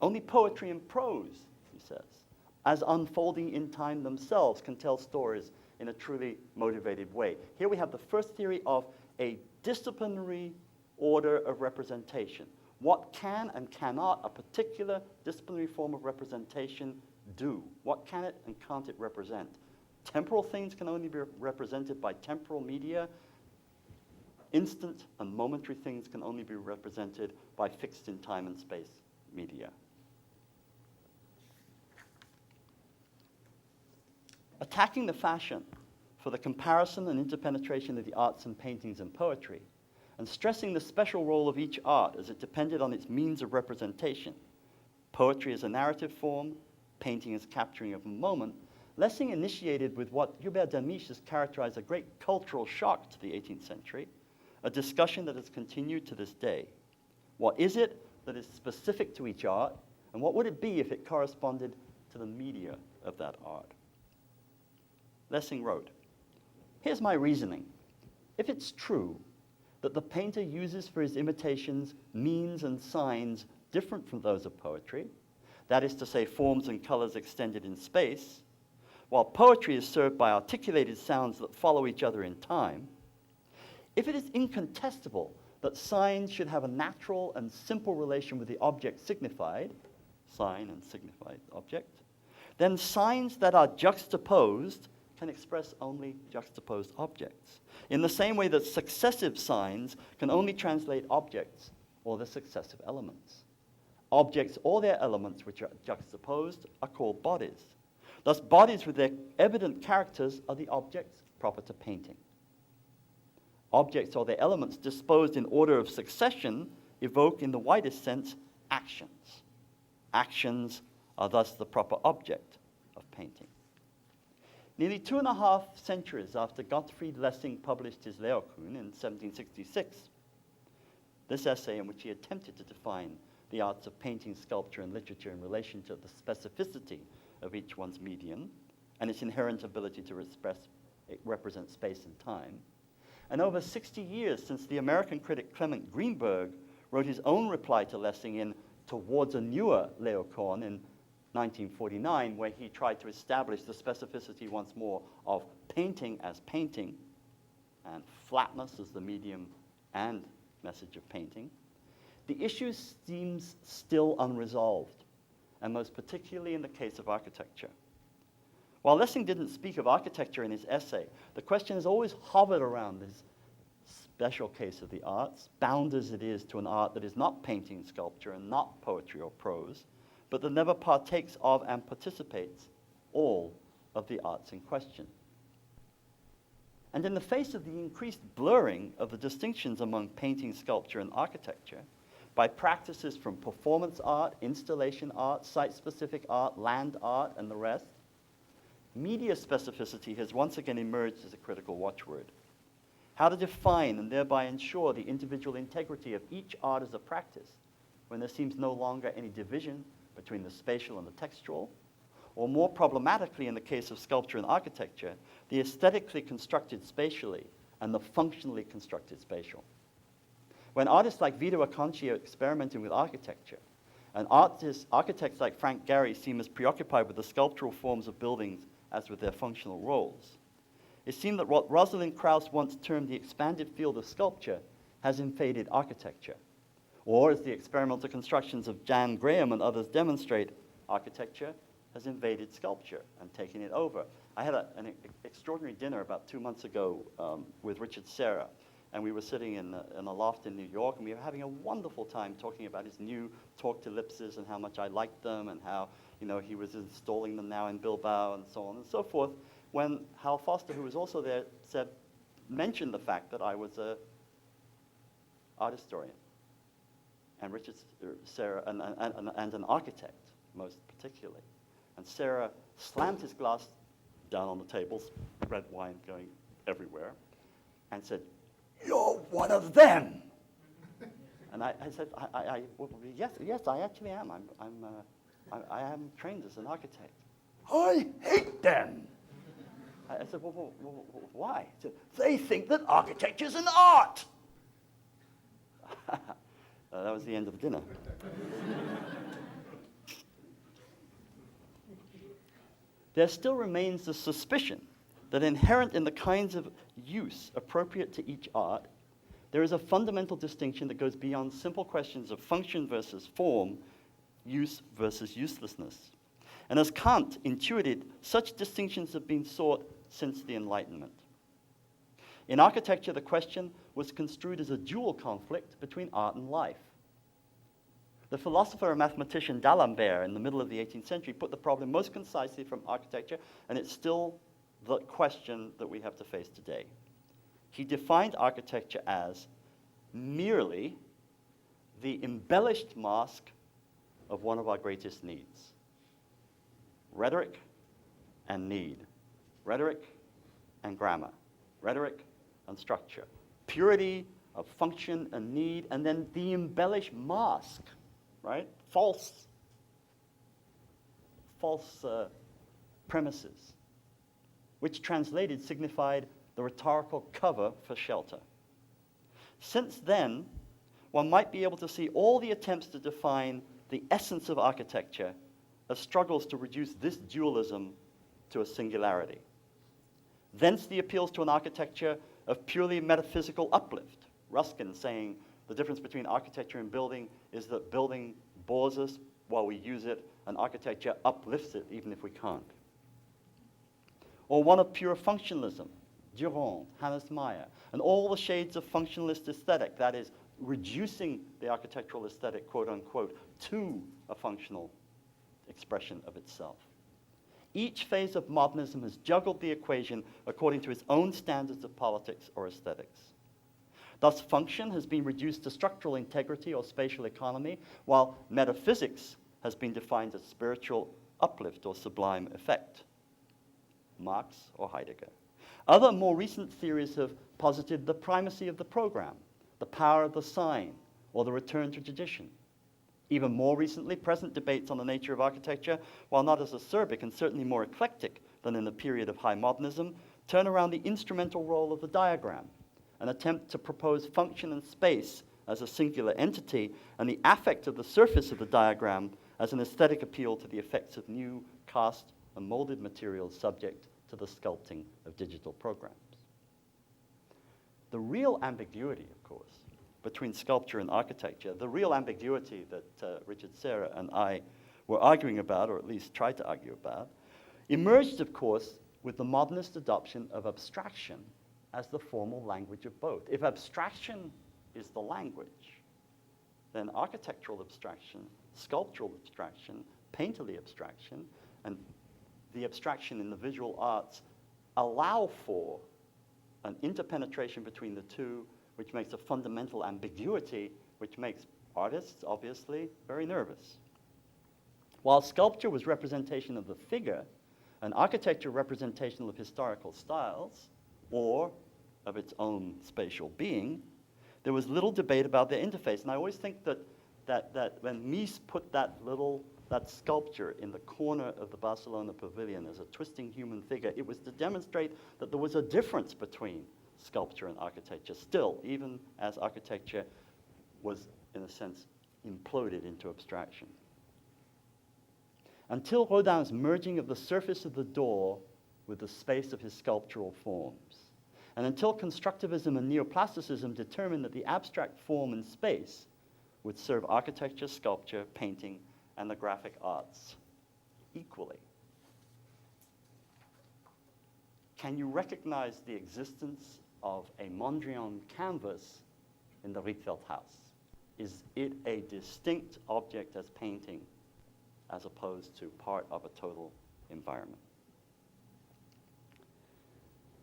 Only poetry and prose, he says, as unfolding in time themselves, can tell stories in a truly motivated way. Here we have the first theory of a disciplinary order of representation. What can and cannot a particular disciplinary form of representation do? What can it and can't it represent? Temporal things can only be represented by temporal media. instant and momentary things can only be represented by fixed in time and space media. Attacking the fashion for the comparison and interpenetration of the arts and paintings and poetry, and stressing the special role of each art as it depended on its means of representation, poetry as a narrative form, painting as capturing of a moment, Lessing initiated with what Hubert Damisch has characterized a great cultural shock to the 18th century, a discussion that has continued to this day. What is it that is specific to each art, and what would it be if it corresponded to the media of that art? Lessing wrote, "Here's my reasoning. If it's true that the painter uses for his imitations means and signs different from those of poetry, that is to say, forms and colors extended in space, while poetry is served by articulated sounds that follow each other in time, if it is incontestable that signs should have a natural and simple relation with the object signified, sign and signified object, then signs that are juxtaposed can express only juxtaposed objects, in the same way that successive signs can only translate objects or their successive elements. Objects or their elements which are juxtaposed are called bodies. Thus, bodies with their evident characters are the objects proper to painting. Objects or their elements disposed in order of succession evoke, in the widest sense, actions. Actions are thus the proper object of painting." Nearly 2.5 centuries after Gottfried Lessing published his Laocoon in 1766, this essay in which he attempted to define the arts of painting, sculpture, and literature in relation to the specificity of each one's medium and its inherent ability to represent space and time, and over 60 years since the American critic Clement Greenberg wrote his own reply to Lessing in Towards a Newer Laocoon in 1949, where he tried to establish the specificity once more of painting as painting and flatness as the medium and message of painting, the issue seems still unresolved, and most particularly in the case of architecture. While Lessing didn't speak of architecture in his essay, the question has always hovered around this special case of the arts, bound as it is to an art that is not painting, sculpture, and not poetry or prose, but that never partakes of and participates all of the arts in question. And in the face of the increased blurring of the distinctions among painting, sculpture, and architecture, by practices from performance art, installation art, site-specific art, land art, and the rest, media specificity has once again emerged as a critical watchword. How to define and thereby ensure the individual integrity of each art as a practice when there seems no longer any division between the spatial and the textual, or more problematically in the case of sculpture and architecture, the aesthetically constructed spatially and the functionally constructed spatial. When artists like Vito Acconci are experimenting with architecture, and architects like Frank Gehry seem as preoccupied with the sculptural forms of buildings as with their functional roles, it seemed that what Rosalind Krauss once termed the expanded field of sculpture has invaded architecture. Or, as the experimental constructions of Jan Graham and others demonstrate, architecture has invaded sculpture and taken it over. I had an extraordinary dinner about 2 months ago with Richard Serra, and we were sitting in a loft in New York, and we were having a wonderful time talking about his new torqued ellipses and how much I liked them and how he was installing them now in Bilbao and so on and so forth, when Hal Foster, who was also there, mentioned the fact that I was an art historian. And Richard Serra, and an architect, most particularly. And Serra slammed his glass down on the table, red wine going everywhere, and said, "You're one of them." And I said, well, yes, I actually am. I am trained as an architect. "I hate them." I said, well, why? He said, "They think that architecture's an art." That was the end of the dinner. There still remains the suspicion that inherent in the kinds of use appropriate to each art, there is a fundamental distinction that goes beyond simple questions of function versus form, use versus uselessness. And as Kant intuited, such distinctions have been sought since the Enlightenment. In architecture, the question, was construed as a dual conflict between art and life. The philosopher and mathematician D'Alembert in the middle of the 18th century put the problem most concisely from architecture, and it's still the question that we have to face today. He defined architecture as merely the embellished mask of one of our greatest needs: rhetoric and need, rhetoric and grammar, rhetoric and structure, purity of function and need, and then the embellished mask, right? False premises, which translated signified the rhetorical cover for shelter. Since then, one might be able to see all the attempts to define the essence of architecture as struggles to reduce this dualism to a singularity. Thence the appeals to an architecture of purely metaphysical uplift. Ruskin saying the difference between architecture and building is that building bores us while we use it, and architecture uplifts it even if we can't. Or one of pure functionalism, Durand, Hannes Meyer, and all the shades of functionalist aesthetic, that is, reducing the architectural aesthetic, quote unquote, to a functional expression of itself. Each phase of modernism has juggled the equation according to its own standards of politics or aesthetics. Thus, function has been reduced to structural integrity or spatial economy, while metaphysics has been defined as spiritual uplift or sublime effect. Marx or Heidegger. Other more recent theories have posited the primacy of the program, the power of the sign, or the return to tradition. Even more recently, present debates on the nature of architecture, while not as acerbic and certainly more eclectic than in the period of high modernism, turn around the instrumental role of the diagram, an attempt to propose function and space as a singular entity, and the affect of the surface of the diagram as an aesthetic appeal to the effects of new cast and molded materials subject to the sculpting of digital programs. The real ambiguity, of course, between sculpture and architecture, the real ambiguity that Richard Serra and I were arguing about, or at least tried to argue about, emerged, of course, with the modernist adoption of abstraction as the formal language of both. If abstraction is the language, then architectural abstraction, sculptural abstraction, painterly abstraction, and the abstraction in the visual arts allow for an interpenetration between the two, which makes a fundamental ambiguity, which makes artists, obviously, very nervous. While sculpture was representation of the figure, and architecture representational of historical styles, or of its own spatial being, there was little debate about their interface. And I always think that when Mies put that sculpture in the corner of the Barcelona pavilion as a twisting human figure, it was to demonstrate that there was a difference between sculpture and architecture still, even as architecture was, in a sense, imploded into abstraction. Until Rodin's merging of the surface of the door with the space of his sculptural forms, and until constructivism and neoplasticism determined that the abstract form and space would serve architecture, sculpture, painting, and the graphic arts equally. Can you recognize the existence of a Mondrian canvas in the Rietveld house? Is it a distinct object as painting as opposed to part of a total environment?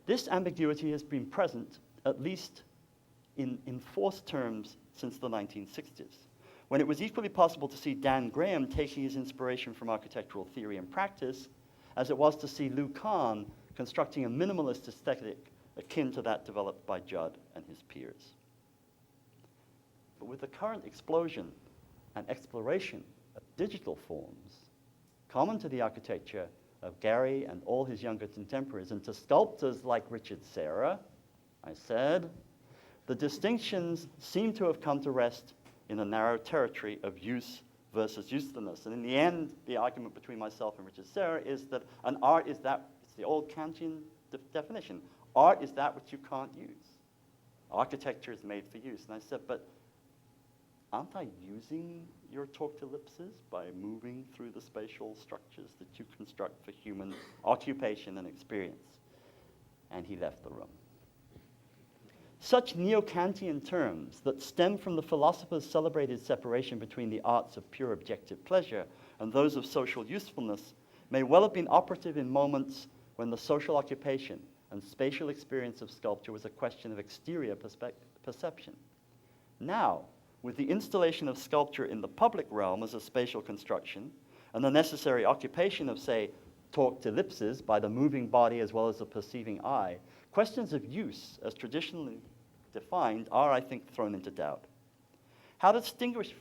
This ambiguity has been present, at least in forced terms, since the 1960s, when it was equally possible to see Dan Graham taking his inspiration from architectural theory and practice, as it was to see Lou Kahn constructing a minimalist aesthetic akin to that developed by Judd and his peers. But with the current explosion and exploration of digital forms, common to the architecture of Gary and all his younger contemporaries, and to sculptors like Richard Serra, I said, the distinctions seem to have come to rest in a narrow territory of use versus usefulness. And in the end, the argument between myself and Richard Serra is that an art is that, it's the old Kantian definition, art is that which you can't use. Architecture is made for use. And I said, but aren't I using your talked ellipses by moving through the spatial structures that you construct for human occupation and experience? And he left the room. Such neo-Kantian terms that stem from the philosopher's celebrated separation between the arts of pure objective pleasure and those of social usefulness may well have been operative in moments when the social occupation and spatial experience of sculpture was a question of exterior perception. Now, with the installation of sculpture in the public realm as a spatial construction and the necessary occupation of, say, talked ellipses by the moving body as well as the perceiving eye, questions of use, as traditionally defined, are, I think, thrown into doubt. How to distinguish,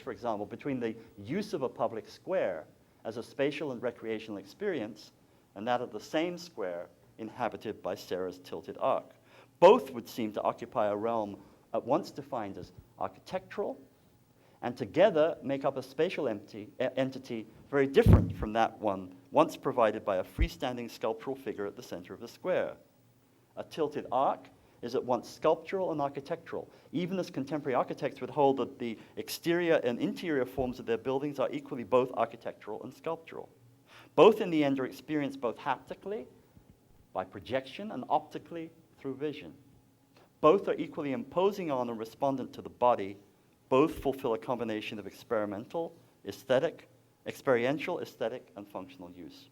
for example, between the use of a public square as a spatial and recreational experience and that of the same square inhabited by Serre's tilted arc. Both would seem to occupy a realm at once defined as architectural and together make up a spatial entity very different from that one once provided by a freestanding sculptural figure at the center of the square. A tilted arc is at once sculptural and architectural, even as contemporary architects would hold that the exterior and interior forms of their buildings are equally both architectural and sculptural. Both in the end are experienced both haptically, by projection, and optically through vision. Both are equally imposing on and respondent to the body. Both fulfill a combination of experiential, aesthetic, and functional use.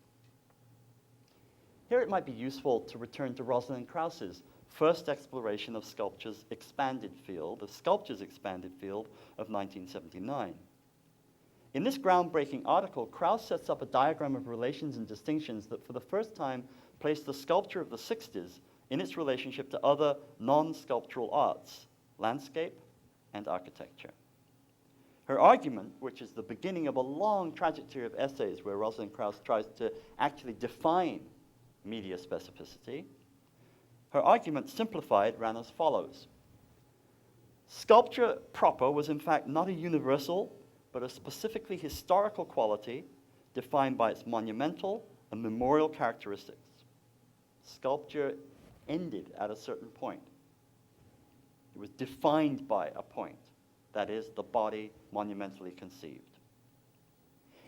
Here it might be useful to return to Rosalind Krauss's first exploration of sculpture's expanded field, of 1979. In this groundbreaking article, Krauss sets up a diagram of relations and distinctions that for the first time place the sculpture of the 60s in its relationship to other non-sculptural arts, landscape and architecture. Her argument, which is the beginning of a long trajectory of essays where Rosalind Krauss tries to actually define media specificity, her argument simplified ran as follows. Sculpture proper was in fact not a universal, but a specifically historical quality defined by its monumental and memorial characteristics. Sculpture ended at a certain point. It was defined by a point, that is, the body monumentally conceived.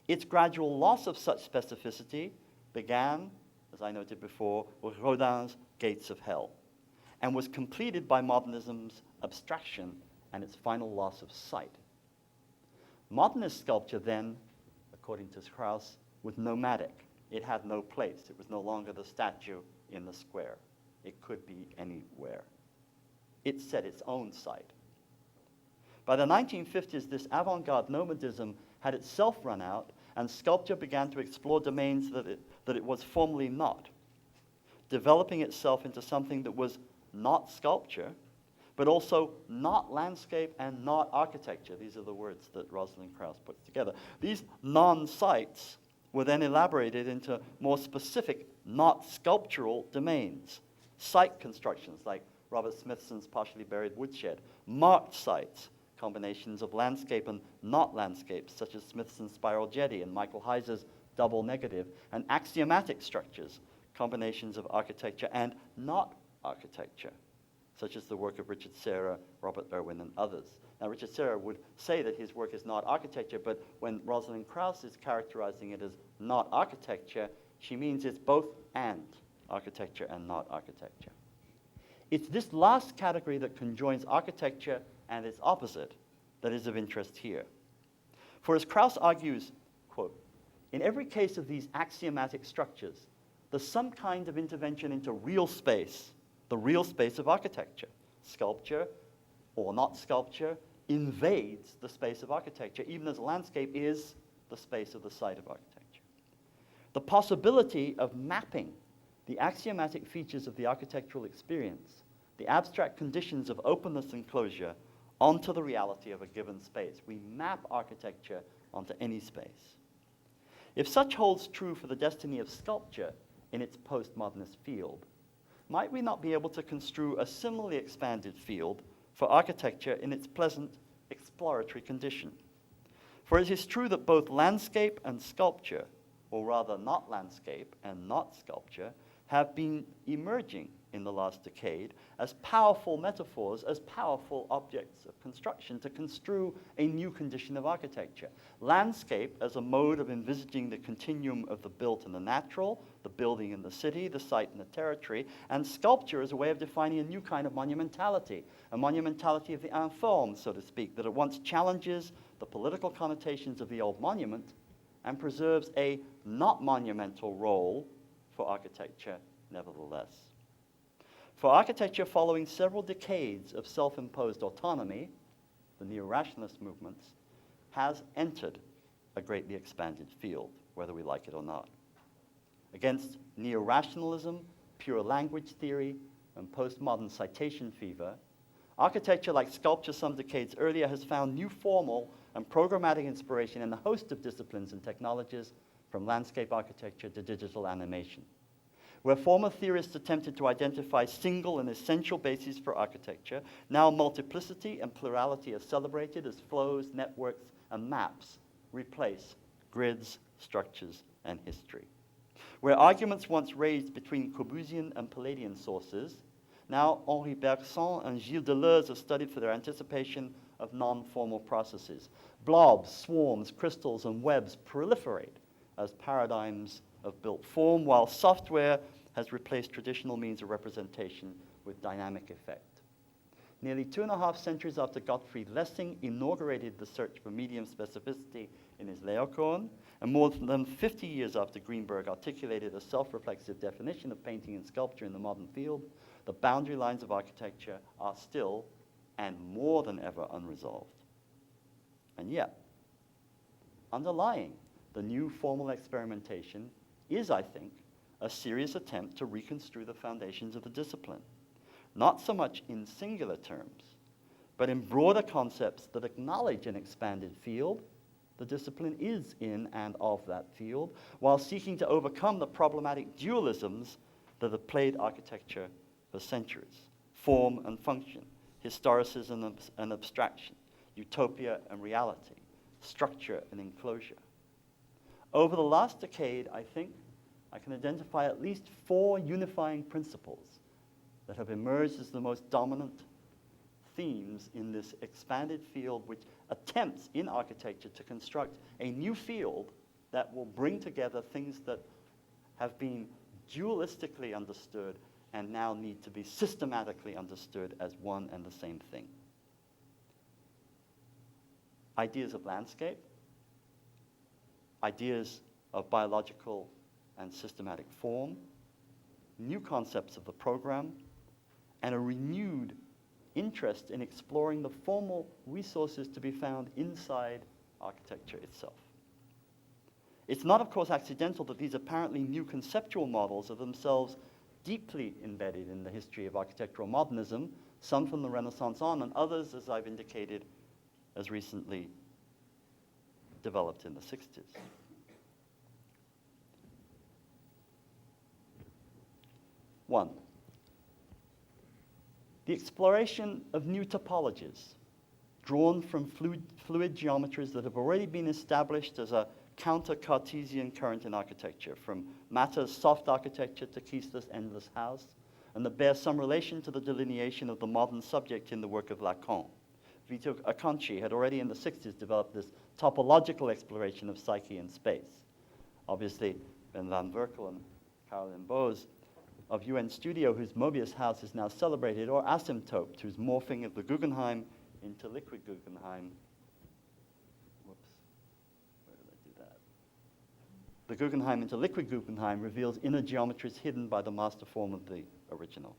Its gradual loss of such specificity began, as I noted before, with Rodin's Gates of Hell, and was completed by modernism's abstraction and its final loss of sight. Modernist sculpture then, according to Krauss, was nomadic. It had no place. It was no longer the statue in the square. It could be anywhere. It set its own sight. By the 1950s, this avant-garde nomadism had itself run out, and sculpture began to explore domains that it was formerly not, developing itself into something that was not sculpture, but also not landscape and not architecture. These are the words that Rosalind Krauss puts together. These non-sites were then elaborated into more specific, not sculptural domains. Site constructions like Robert Smithson's partially buried woodshed, marked sites, combinations of landscape and not landscape, such as Smithson's spiral jetty and Michael Heiser's double negative, and axiomatic structures, combinations of architecture and not architecture, such as the work of Richard Serra, Robert Irwin, and others. Now, Richard Serra would say that his work is not architecture, but when Rosalind Krauss is characterizing it as not architecture, she means it's both and architecture and not architecture. It's this last category that conjoins architecture and its opposite that is of interest here. For as Krauss argues, quote, in every case of these axiomatic structures, there's some kind of intervention into real space, the real space of architecture. Sculpture, or not sculpture, invades the space of architecture, even as landscape is the space of the site of architecture. The possibility of mapping the axiomatic features of the architectural experience, the abstract conditions of openness and closure, onto the reality of a given space. We map architecture onto any space. If such holds true for the destiny of sculpture in its postmodernist field, might we not be able to construe a similarly expanded field for architecture in its pleasant exploratory condition? For it is true that both landscape and sculpture, or rather not landscape and not sculpture, have been emerging in the last decade as powerful metaphors, as powerful objects of construction to construe a new condition of architecture. Landscape as a mode of envisaging the continuum of the built and the natural, the building and the city, the site and the territory, and sculpture as a way of defining a new kind of monumentality, a monumentality of the informe, so to speak, that at once challenges the political connotations of the old monument and preserves a not monumental role for architecture nevertheless. For architecture following several decades of self-imposed autonomy, the neo-rationalist movements, has entered a greatly expanded field, whether we like it or not. Against neo-rationalism, pure language theory, and postmodern citation fever, architecture, like sculpture some decades earlier, has found new formal and programmatic inspiration in a host of disciplines and technologies, from landscape architecture to digital animation. Where former theorists attempted to identify single and essential bases for architecture, now multiplicity and plurality are celebrated as flows, networks, and maps replace grids, structures, and history. Where arguments once raised between Corbusian and Palladian sources, now Henri Bergson and Gilles Deleuze are studied for their anticipation of non-formal processes. Blobs, swarms, crystals, and webs proliferate as paradigms of built form, while software has replaced traditional means of representation with dynamic effect. Nearly 2.5 centuries after Gottfried Lessing inaugurated the search for medium specificity in his Laocoon, and more than 50 years after Greenberg articulated a self-reflexive definition of painting and sculpture in the modern field, the boundary lines of architecture are still, and more than ever, unresolved. And yet, underlying the new formal experimentation is, I think, a serious attempt to reconstrue the foundations of the discipline, not so much in singular terms, but in broader concepts that acknowledge an expanded field. The discipline is in and of that field, while seeking to overcome the problematic dualisms that have plagued architecture for centuries: form and function, historicism and abstraction, utopia and reality, structure and enclosure. Over the last decade, I think I can identify at least 4 unifying principles that have emerged as the most dominant themes in this expanded field, which attempts in architecture to construct a new field that will bring together things that have been dualistically understood and now need to be systematically understood as one and the same thing. Ideas of landscape, ideas of biological and systematic form, new concepts of the program, and a renewed interest in exploring the formal resources to be found inside architecture itself. It's not, of course, accidental that these apparently new conceptual models are themselves deeply embedded in the history of architectural modernism, some from the Renaissance on, and others, as I've indicated, as recently developed in the 60s. One, the exploration of new topologies drawn from fluid geometries that have already been established as a counter-Cartesian current in architecture, from Matter's soft architecture to Kiesler's endless house, and that bear some relation to the delineation of the modern subject in the work of Lacan. Vito Acconci had already in the 60s developed this topological exploration of psyche and space. Obviously, Ben van Werkel and Caroline Bose of UN Studio, whose Mobius house is now celebrated, or Asymptote, whose morphing of the Guggenheim into liquid Guggenheim. Whoops, where did I do that? The Guggenheim into liquid Guggenheim reveals inner geometries hidden by the master form of the original.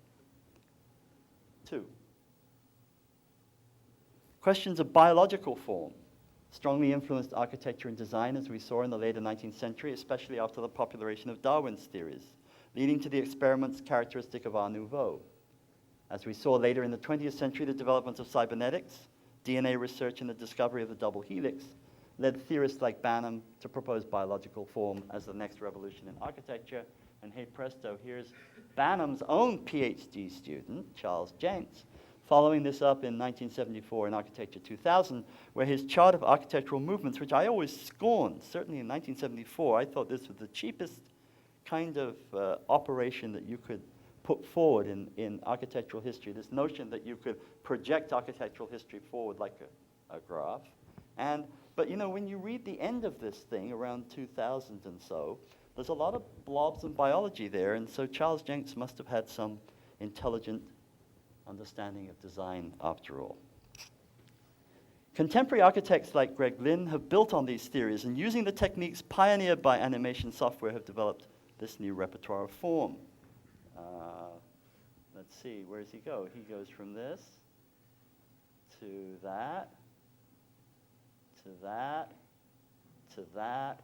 2, questions of biological form strongly influenced architecture and design, as we saw in the later 19th century, especially after the popularization of Darwin's theories, leading to the experiments characteristic of Art Nouveau. As we saw later in the 20th century, the development of cybernetics, DNA research, and the discovery of the double helix led theorists like Banham to propose biological form as the next revolution in architecture. And hey presto, here's Banham's own PhD student, Charles Jenks, following this up in 1974 in Architecture 2000, where his chart of architectural movements, which I always scorned, certainly in 1974, I thought this was the cheapest kind of operation that you could put forward in architectural history, this notion that you could project architectural history forward like a graph. But you know, when you read the end of this thing around 2000 and so, there's a lot of blobs and biology there, and so Charles Jenks must have had some intelligent understanding of design after all. Contemporary architects like Greg Lynn have built on these theories, and using the techniques pioneered by animation software have developed this new repertoire of form. Let's see, where does he go? He goes from this to that, to that, to that,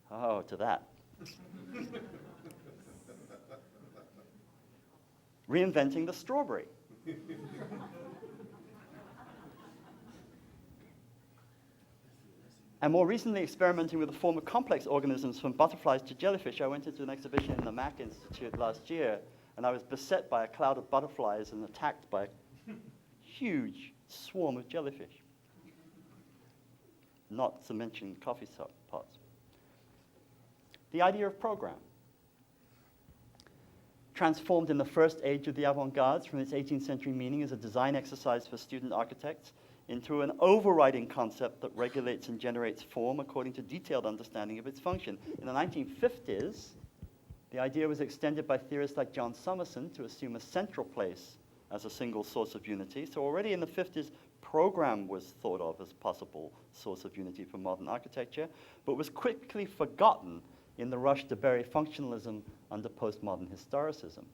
oh, to that. Reinventing the strawberry. And more recently, experimenting with the form of complex organisms from butterflies to jellyfish. I went into an exhibition in the Mack Institute last year, and I was beset by a cloud of butterflies and attacked by a huge swarm of jellyfish. Not to mention coffee pots. The idea of program. Transformed in the first age of the avant-garde from its 18th century meaning as a design exercise for student architects into an overriding concept that regulates and generates form according to detailed understanding of its function. In the 1950s, the idea was extended by theorists like John Summerson to assume a central place as a single source of unity. So already in the 50s, program was thought of as possible source of unity for modern architecture, but was quickly forgotten in the rush to bury functionalism under postmodern historicism.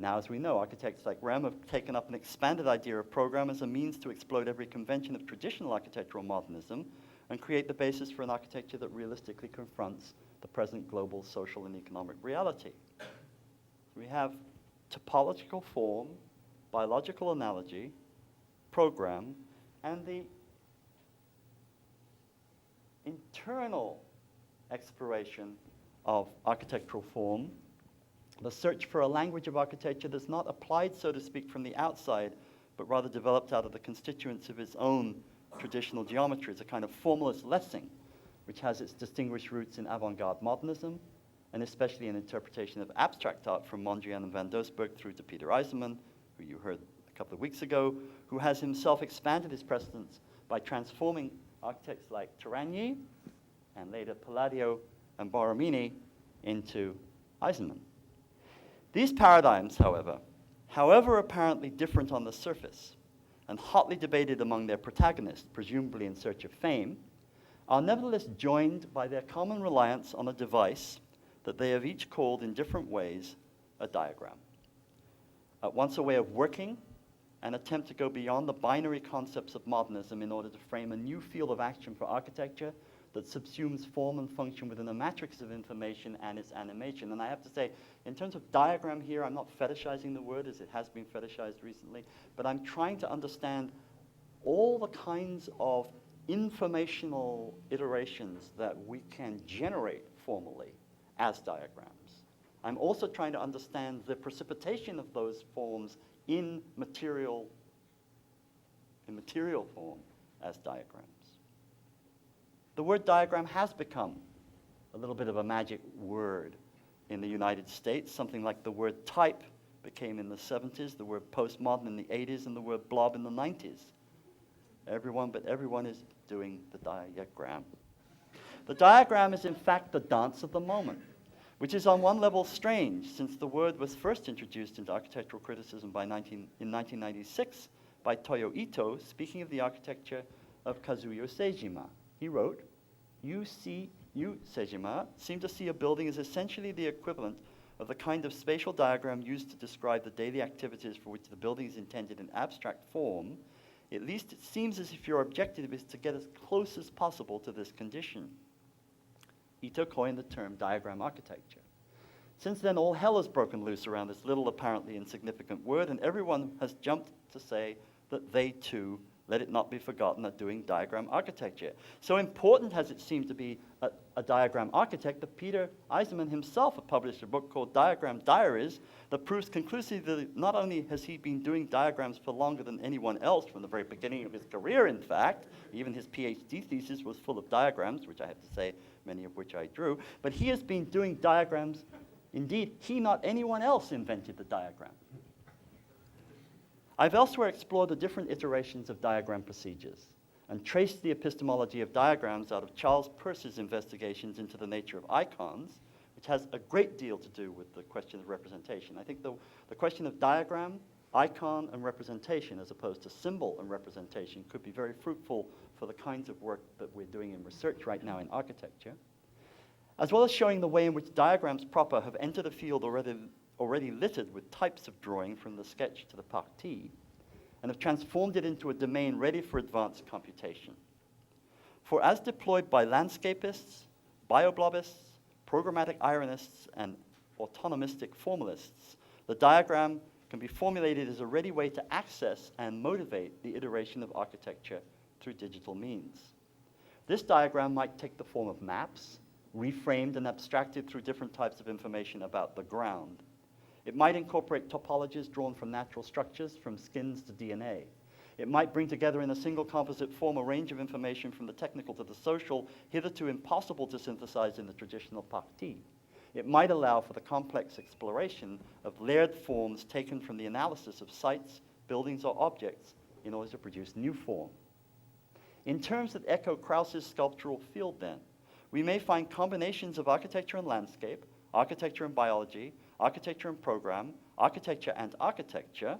Now, as we know, architects like Rem have taken up an expanded idea of program as a means to explode every convention of traditional architectural modernism and create the basis for an architecture that realistically confronts the present global social and economic reality. We have topological form, biological analogy, program, and the internal exploration of architectural form, the search for a language of architecture that's not applied, so to speak, from the outside, but rather developed out of the constituents of its own traditional geometries, a kind of formalist lessing, which has its distinguished roots in avant-garde modernism, and especially in interpretation of abstract art from Mondrian and Van Doesburg through to Peter Eisenman, who you heard a couple of weeks ago, who has himself expanded his precedence by transforming architects like Turagni and later Palladio and Borromini into Eisenman. These paradigms, however apparently different on the surface and hotly debated among their protagonists, presumably in search of fame, are nevertheless joined by their common reliance on a device that they have each called in different ways a diagram. At once a way of working, an attempt to go beyond the binary concepts of modernism in order to frame a new field of action for architecture that subsumes form and function within a matrix of information and its animation. And I have to say, in terms of diagram here, I'm not fetishizing the word as it has been fetishized recently, but I'm trying to understand all the kinds of informational iterations that we can generate formally as diagrams. I'm also trying to understand the precipitation of those forms in material form as diagrams. The word diagram has become a little bit of a magic word in the United States, something like the word type became in the 70s, the word postmodern in the 80s, and the word blob in the 90s. Everyone is doing the diagram. The diagram is in fact the dance of the moment, which is on one level strange, since the word was first introduced into architectural criticism in 1996 by Toyo Ito, speaking of the architecture of Kazuyo Seijima. He wrote, you, Seijima, seem to see a building as essentially the equivalent of the kind of spatial diagram used to describe the daily activities for which the building is intended in abstract form. At least it seems as if your objective is to get as close as possible to this condition. Ito coined the term diagram architecture. Since then, all hell has broken loose around this little apparently insignificant word, and everyone has jumped to say that they too, let it not be forgotten, are doing diagram architecture. So important has it seemed to be a diagram architect that Peter Eisenman himself had published a book called Diaries that proves conclusively that not only has he been doing diagrams for longer than anyone else from the very beginning of his career, in fact, even his PhD thesis was full of diagrams, which I have to say, many of which I drew, but he has been doing diagrams Indeed, he, not anyone else, invented the diagram. I've elsewhere explored the different iterations of diagram procedures and traced the epistemology of diagrams out of Charles Peirce's investigations into the nature of icons, which has a great deal to do with the question of representation. I think the question of diagram, icon, and representation, as opposed to symbol and representation, could be very fruitful for the kinds of work that we're doing in research right now in architecture, as well as showing the way in which diagrams proper have entered a field already littered with types of drawing from the sketch to the partie, and have transformed it into a domain ready for advanced computation. For as deployed by landscapists, bioblobists, programmatic ironists, and autonomistic formalists, the diagram can be formulated as a ready way to access and motivate the iteration of architecture through digital means. This diagram might take the form of maps, reframed and abstracted through different types of information about the ground. It might incorporate topologies drawn from natural structures, from skins to DNA. It might bring together in a single composite form a range of information from the technical to the social, hitherto impossible to synthesize in the traditional partie. It might allow for the complex exploration of layered forms taken from the analysis of sites, buildings, or objects in order to produce new form. In terms that echo Krauss's sculptural field, then, we may find combinations of architecture and landscape, architecture and biology, architecture and program, architecture and architecture,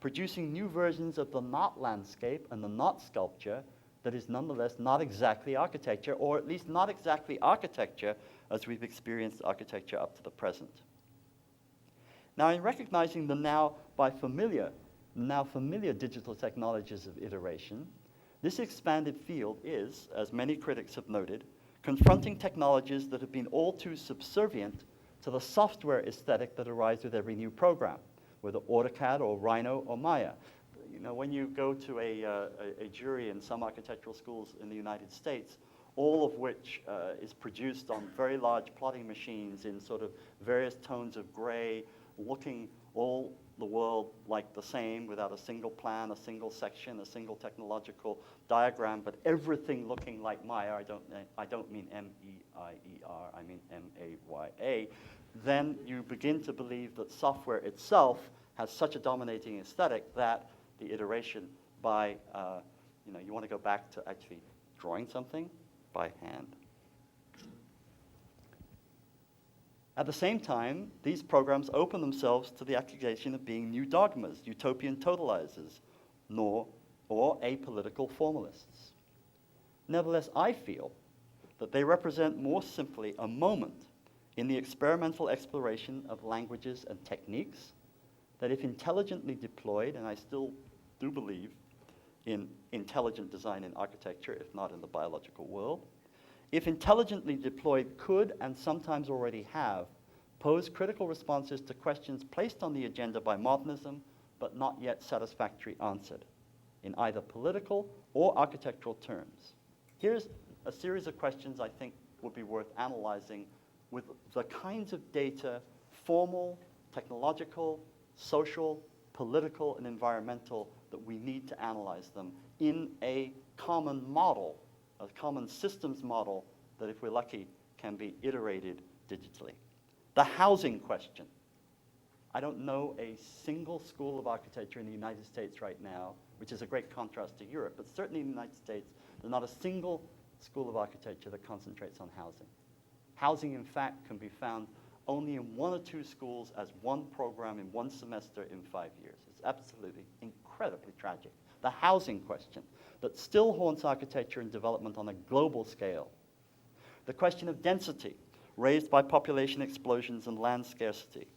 producing new versions of the not landscape and the not sculpture that is nonetheless not exactly architecture, or at least not exactly architecture as we've experienced architecture up to the present. Now, in recognizing the now familiar digital technologies of iteration, this expanded field is, as many critics have noted, confronting technologies that have been all too subservient to the software aesthetic that arrives with every new program, whether AutoCAD or Rhino or Maya. You know, when you go to a jury in some architectural schools in the United States, all of which is produced on very large plotting machines in sort of various tones of gray, looking all the world like the same, without a single plan, a single section, a single technological diagram, but everything looking like Maya. I don't mean M-E-I-E-R, I mean M-A-Y-A. Then you begin to believe that software itself has such a dominating aesthetic that the iteration by, you want to go back to actually drawing something by hand. At the same time, these programs open themselves to the accusation of being new dogmas, utopian totalizers, or apolitical formalists. Nevertheless, I feel that they represent more simply a moment in the experimental exploration of languages and techniques that, if intelligently deployed, and I still do believe in intelligent design in architecture, if not in the biological world, if intelligently deployed, could, and sometimes already have, posed critical responses to questions placed on the agenda by modernism, but not yet satisfactorily answered, in either political or architectural terms. Here's a series of questions I think would be worth analyzing with the kinds of data, formal, technological, social, political, and environmental, that we need to analyze them in a common model, a common systems model that, if we're lucky, can be iterated digitally. The housing question. I don't know a single school of architecture in the United States right now, which is a great contrast to Europe, but certainly in the United States, there's not a single school of architecture that concentrates on housing. Housing, in fact, can be found only in one or two schools as one program in one semester in 5 years. It's absolutely incredibly tragic. The housing question that still haunts architecture and development on a global scale. The question of density, raised by population explosions and land scarcity.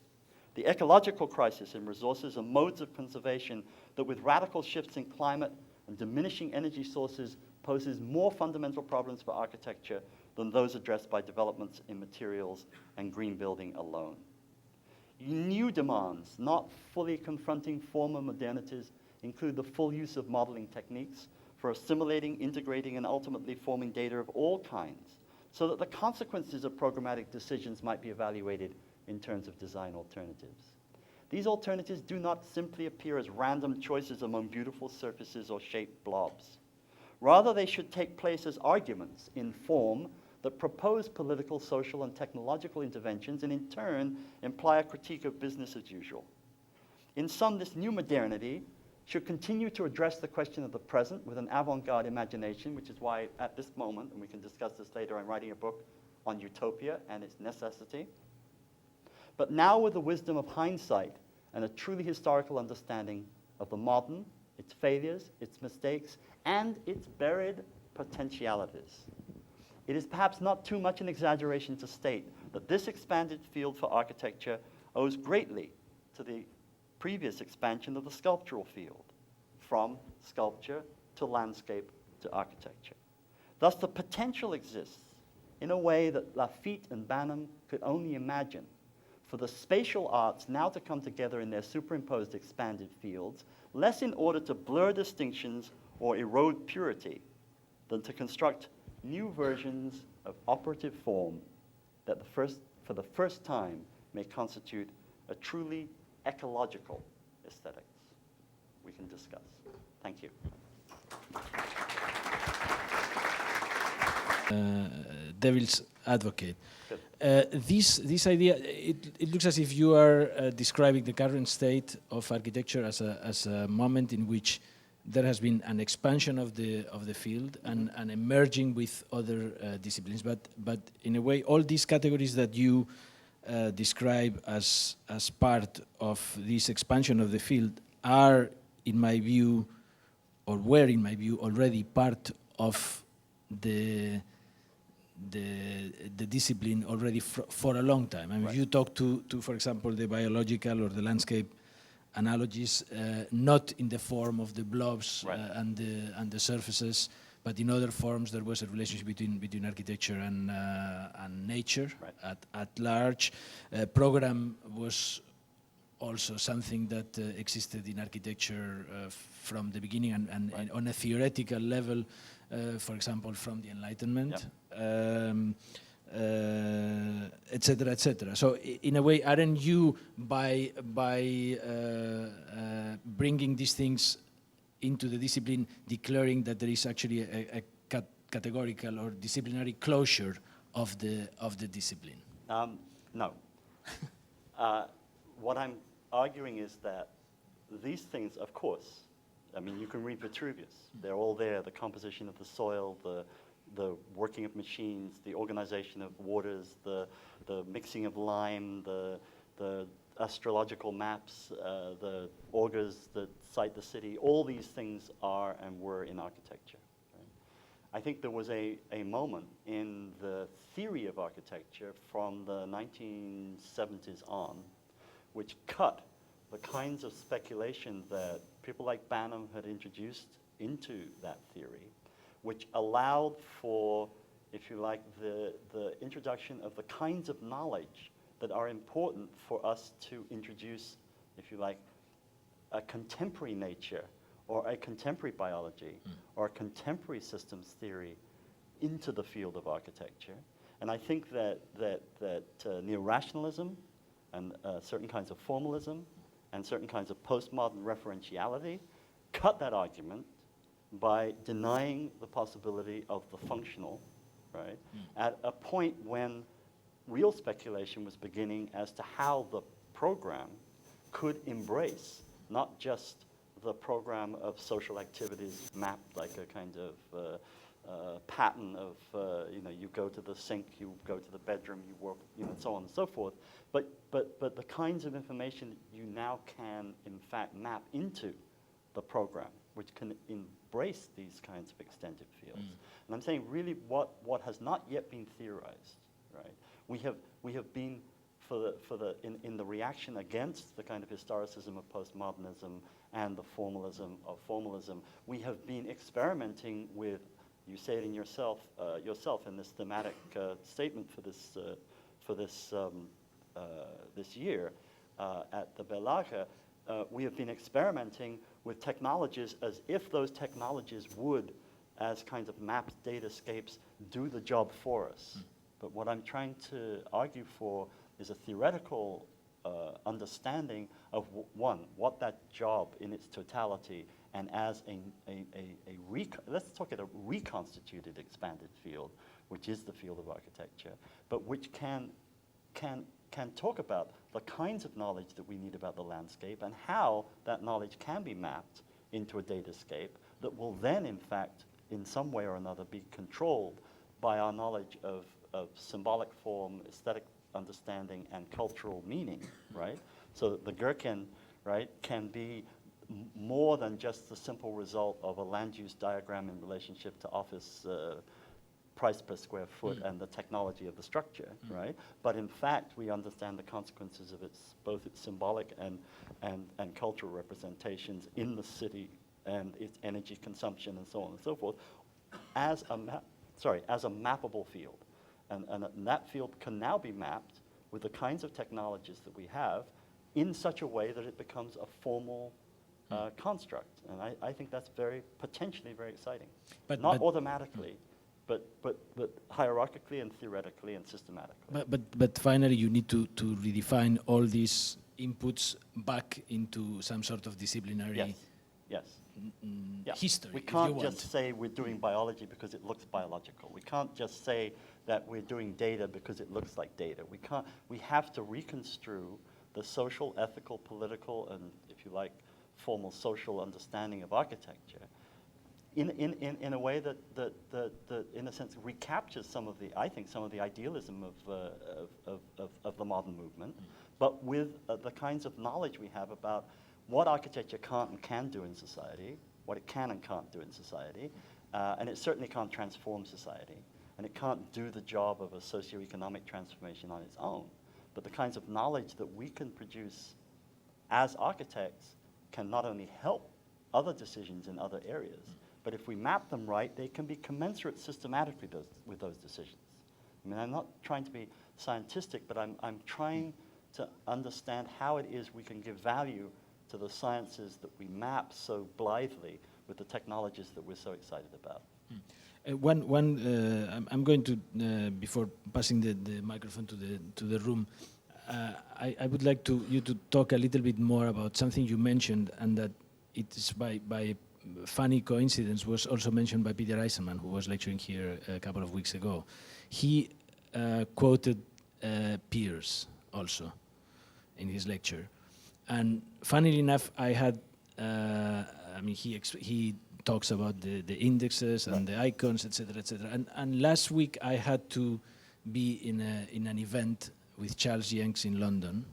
The ecological crisis in resources and modes of conservation that, with radical shifts in climate and diminishing energy sources, poses more fundamental problems for architecture than those addressed by developments in materials and green building alone. New demands, not fully confronting former modernities, include the full use of modeling techniques for assimilating, integrating, and ultimately forming data of all kinds, so that the consequences of programmatic decisions might be evaluated in terms of design alternatives. These alternatives do not simply appear as random choices among beautiful surfaces or shaped blobs. Rather, they should take place as arguments in form that propose political, social, and technological interventions and in turn imply a critique of business as usual. In sum, this new modernity should continue to address the question of the present with an avant-garde imagination, which is why at this moment, and we can discuss this later, I'm writing a book on utopia and its necessity. But now with the wisdom of hindsight and a truly historical understanding of the modern, its failures, its mistakes, and its buried potentialities. It is perhaps not too much an exaggeration to state that this expanded field for architecture owes greatly to the previous expansion of the sculptural field, from sculpture to landscape to architecture. Thus, the potential exists in a way that Lafitte and Banham could only imagine for the spatial arts now to come together in their superimposed expanded fields, less in order to blur distinctions or erode purity than to construct new versions of operative form that for the first time may constitute a truly ecological aesthetics. We can discuss. Thank you.
Devil's advocate. This idea, it looks as if you are describing the current state of architecture as a moment in which there has been an expansion of the field and emerging with other disciplines. But in a way, all these categories that you describe as part of this expansion of the field are, in my view, or were, in my view, already part of the discipline already for a long time. I mean, right. If you talk to, for example, the biological or the landscape analogies, not in the form of the blobs right. And the surfaces, but in other forms there was a relationship between architecture and nature right. at large. Program was also something that existed in architecture from the beginning and right. On a theoretical level, for example, from the Enlightenment, et cetera, et cetera. So in a way, aren't you, by bringing these things into the discipline, declaring that there is actually a categorical or disciplinary closure of the discipline?
No. What I'm arguing is that these things, of course, I mean, you can read Vitruvius. They're all there, the composition of the soil, the working of machines, the organization of waters, the mixing of lime, the astrological maps, the augurs that cite the city. All these things are and were in architecture. Right? I think there was a moment in the theory of architecture from the 1970s on which cut the kinds of speculation that people like Banham had introduced into that theory, which allowed for, if you like, the introduction of the kinds of knowledge that are important for us to introduce, if you like, a contemporary nature or a contemporary biology or a contemporary systems theory into the field of architecture. And I think that neo-rationalism and certain kinds of formalism and certain kinds of postmodern referentiality cut that argument by denying the possibility of the functional, right, at a point when real speculation was beginning as to how the program could embrace not just the program of social activities mapped like a kind of pattern of, you go to the sink, you go to the bedroom, you work, so on and so forth, but the kinds of information that you now can, in fact, map into the program, which can embrace these kinds of extended fields. And I'm saying really what has not yet been theorized, right? We have been in the reaction against the kind of historicism of postmodernism and the formalism of formalism, we have been experimenting with, you say it in yourself in this thematic statement for this year at the Berlage, we have been experimenting with technologies as if those technologies would, as kinds of mapped datascapes, do the job for us. But what I'm trying to argue for is a theoretical understanding of what that job in its totality and as let's talk at a reconstituted expanded field which is the field of architecture, but which can talk about the kinds of knowledge that we need about the landscape and how that knowledge can be mapped into a datascape that will then, in fact, in some way or another, be controlled by our knowledge of symbolic form, aesthetic understanding, and cultural meaning, right? So that the gherkin, right, can be more than just the simple result of a land use diagram in relationship to office price per square foot and the technology of the structure, right? But in fact, we understand the consequences of both its symbolic and cultural representations in the city and its energy consumption and so on and so forth as a mappable field. And that field can now be mapped with the kinds of technologies that we have in such a way that it becomes a formal construct. And I think that's potentially very exciting. But not automatically, but hierarchically and theoretically and systematically.
But finally, you need to redefine all these inputs back into some sort of disciplinary history.
We can't just say we're doing biology because it looks biological. We can't just say that we're doing data because it looks like data. We have to reconstrue the social, ethical, political, and if you like, formal social understanding of architecture in a way that in a sense recaptures some of the idealism of the modern movement, but with the kinds of knowledge we have about what architecture can't and can do in society, what it can and can't do in society, and it certainly can't transform society, and it can't do the job of a socioeconomic transformation on its own. But the kinds of knowledge that we can produce as architects can not only help other decisions in other areas, but if we map them right, they can be commensurate systematically with those decisions. I mean, I'm not trying to be scientistic, but I'm trying to understand how it is we can give value to the sciences that we map so blithely with the technologies that we're so excited about.
I'm going to, before passing the microphone to the room, I would like you to talk a little bit more about something you mentioned, and that it is by funny coincidence was also mentioned by Peter Eisenman, who was lecturing here a couple of weeks ago. He quoted Peirce also in his lecture. And funnily enough, I had, he talks about the indexes and the icons, etc., etc. And last week I had to be in an event with Charles Jenks in London,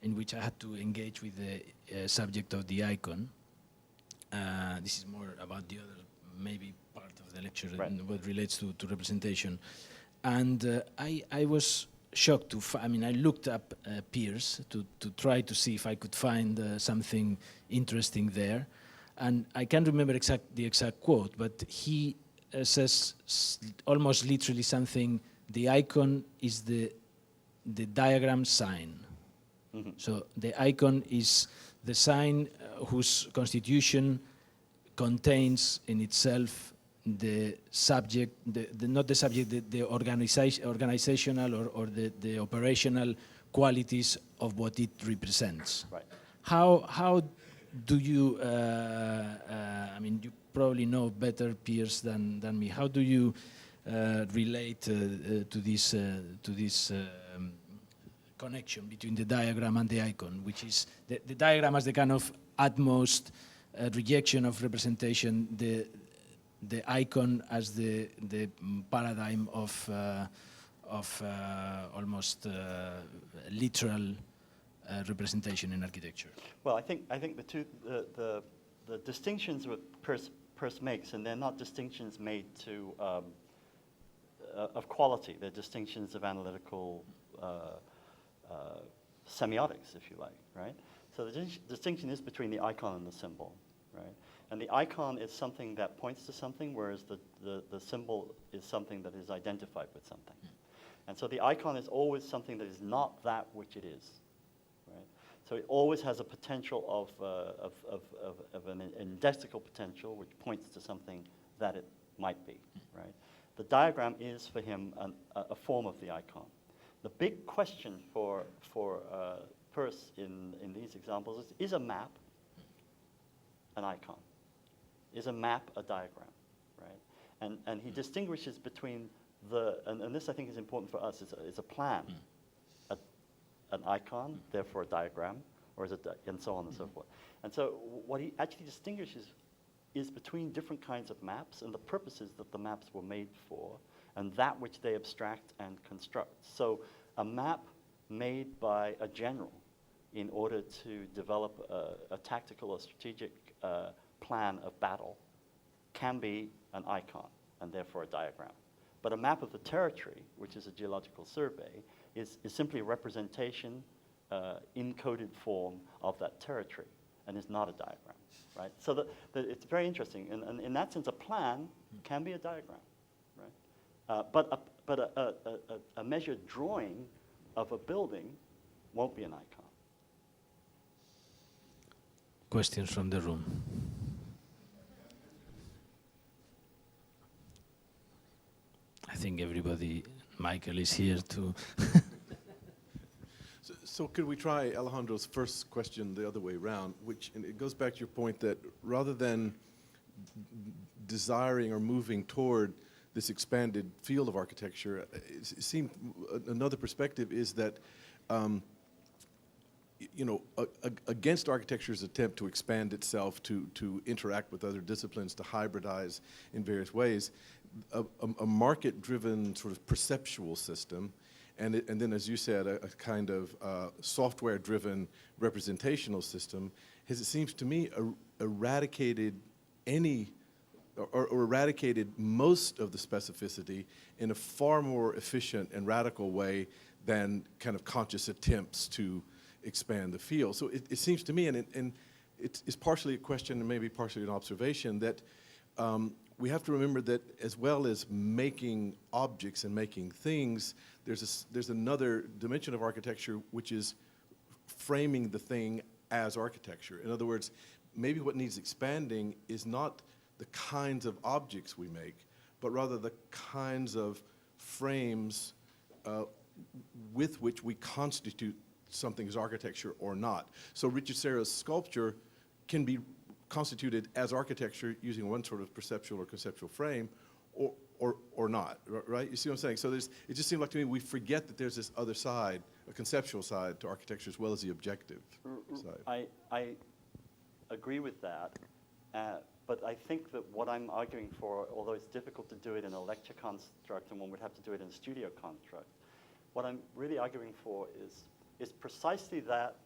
in which I had to engage with the subject of the icon. This is more about the other, maybe part of the lecture, right, and what relates to representation. And I was shocked I looked up Peirce to try to see if I could find something interesting there. And I can't remember the exact quote, but he says almost literally something: the icon is the diagram sign. Mm-hmm. So the icon is the sign whose constitution contains in itself the subject, not the subject, the organizational or the operational qualities of what it represents.
Right.
How do you, you probably know better Peirce than me. How do you relate to this connection between the diagram and the icon, which is the diagram as the kind of utmost rejection of representation, the icon as the paradigm of almost literal representation in architecture?
Well, I think the distinctions that Peirce makes, and they're not distinctions made of quality. They're distinctions of analytical semiotics, if you like, right? So the distinction is between the icon and the symbol, right? And the icon is something that points to something, whereas the symbol is something that is identified with something. And so the icon is always something that is not that which it is, right? So it always has a potential of an indexical potential, which points to something that it might be, right? The diagram is, for him, a form of the icon. The big question for Peirce in these examples is a map an icon? Is a map a diagram, right? And he distinguishes between and this I think is important for us, is a plan, an icon, therefore a diagram, or and so on and so forth. And so what he actually distinguishes is between different kinds of maps and the purposes that the maps were made for, and that which they abstract and construct. So a map made by a general in order to develop a tactical or strategic plan of battle can be an icon, and therefore a diagram. But a map of the territory, which is a geological survey, is simply a representation in coded form of that territory, and is not a diagram, right? So it's very interesting, and in that sense, a plan can be a diagram, right? But a measured drawing of a building won't be an icon.
Questions from the room? I think everybody, Michael is here to...
So could we try Alejandro's first question the other way around, and it goes back to your point that rather than desiring or moving toward this expanded field of architecture, it seemed another perspective is that, against architecture's attempt to expand itself, to interact with other disciplines, to hybridize in various ways, a market-driven sort of perceptual system, and then, as you said, a kind of software-driven representational system, has, it seems to me, eradicated eradicated most of the specificity in a far more efficient and radical way than kind of conscious attempts to expand the field. So it seems to me, and it's partially a question and maybe partially an observation, that we have to remember that as well as making objects and making things, there's another dimension of architecture which is framing the thing as architecture. In other words, maybe what needs expanding is not the kinds of objects we make, but rather the kinds of frames with which we constitute something as architecture or not. So Richard Serra's sculpture can be constituted as architecture using one sort of perceptual or conceptual frame, or not, right? You see what I'm saying? So it just seemed like to me we forget that there's this other side, a conceptual side to architecture as well as the objective side.
I agree with that, but I think that what I'm arguing for, although it's difficult to do it in a lecture construct and one would have to do it in a studio construct, what I'm really arguing for is precisely that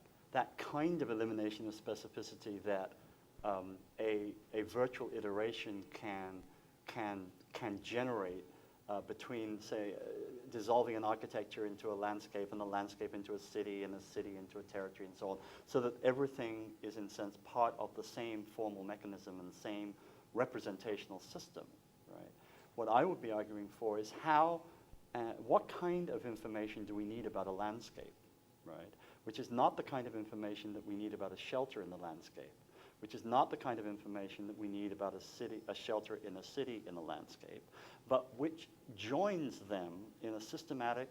kind of elimination of specificity that a virtual iteration can generate between, say, dissolving an architecture into a landscape and a landscape into a city and a city into a territory and so on, so that everything is in a sense part of the same formal mechanism and the same representational system, right? What I would be arguing for is what kind of information do we need about a landscape, right? Which is not the kind of information that we need about a shelter in the landscape, which is not the kind of information that we need about a shelter in a city in a landscape, but which joins them in a systematic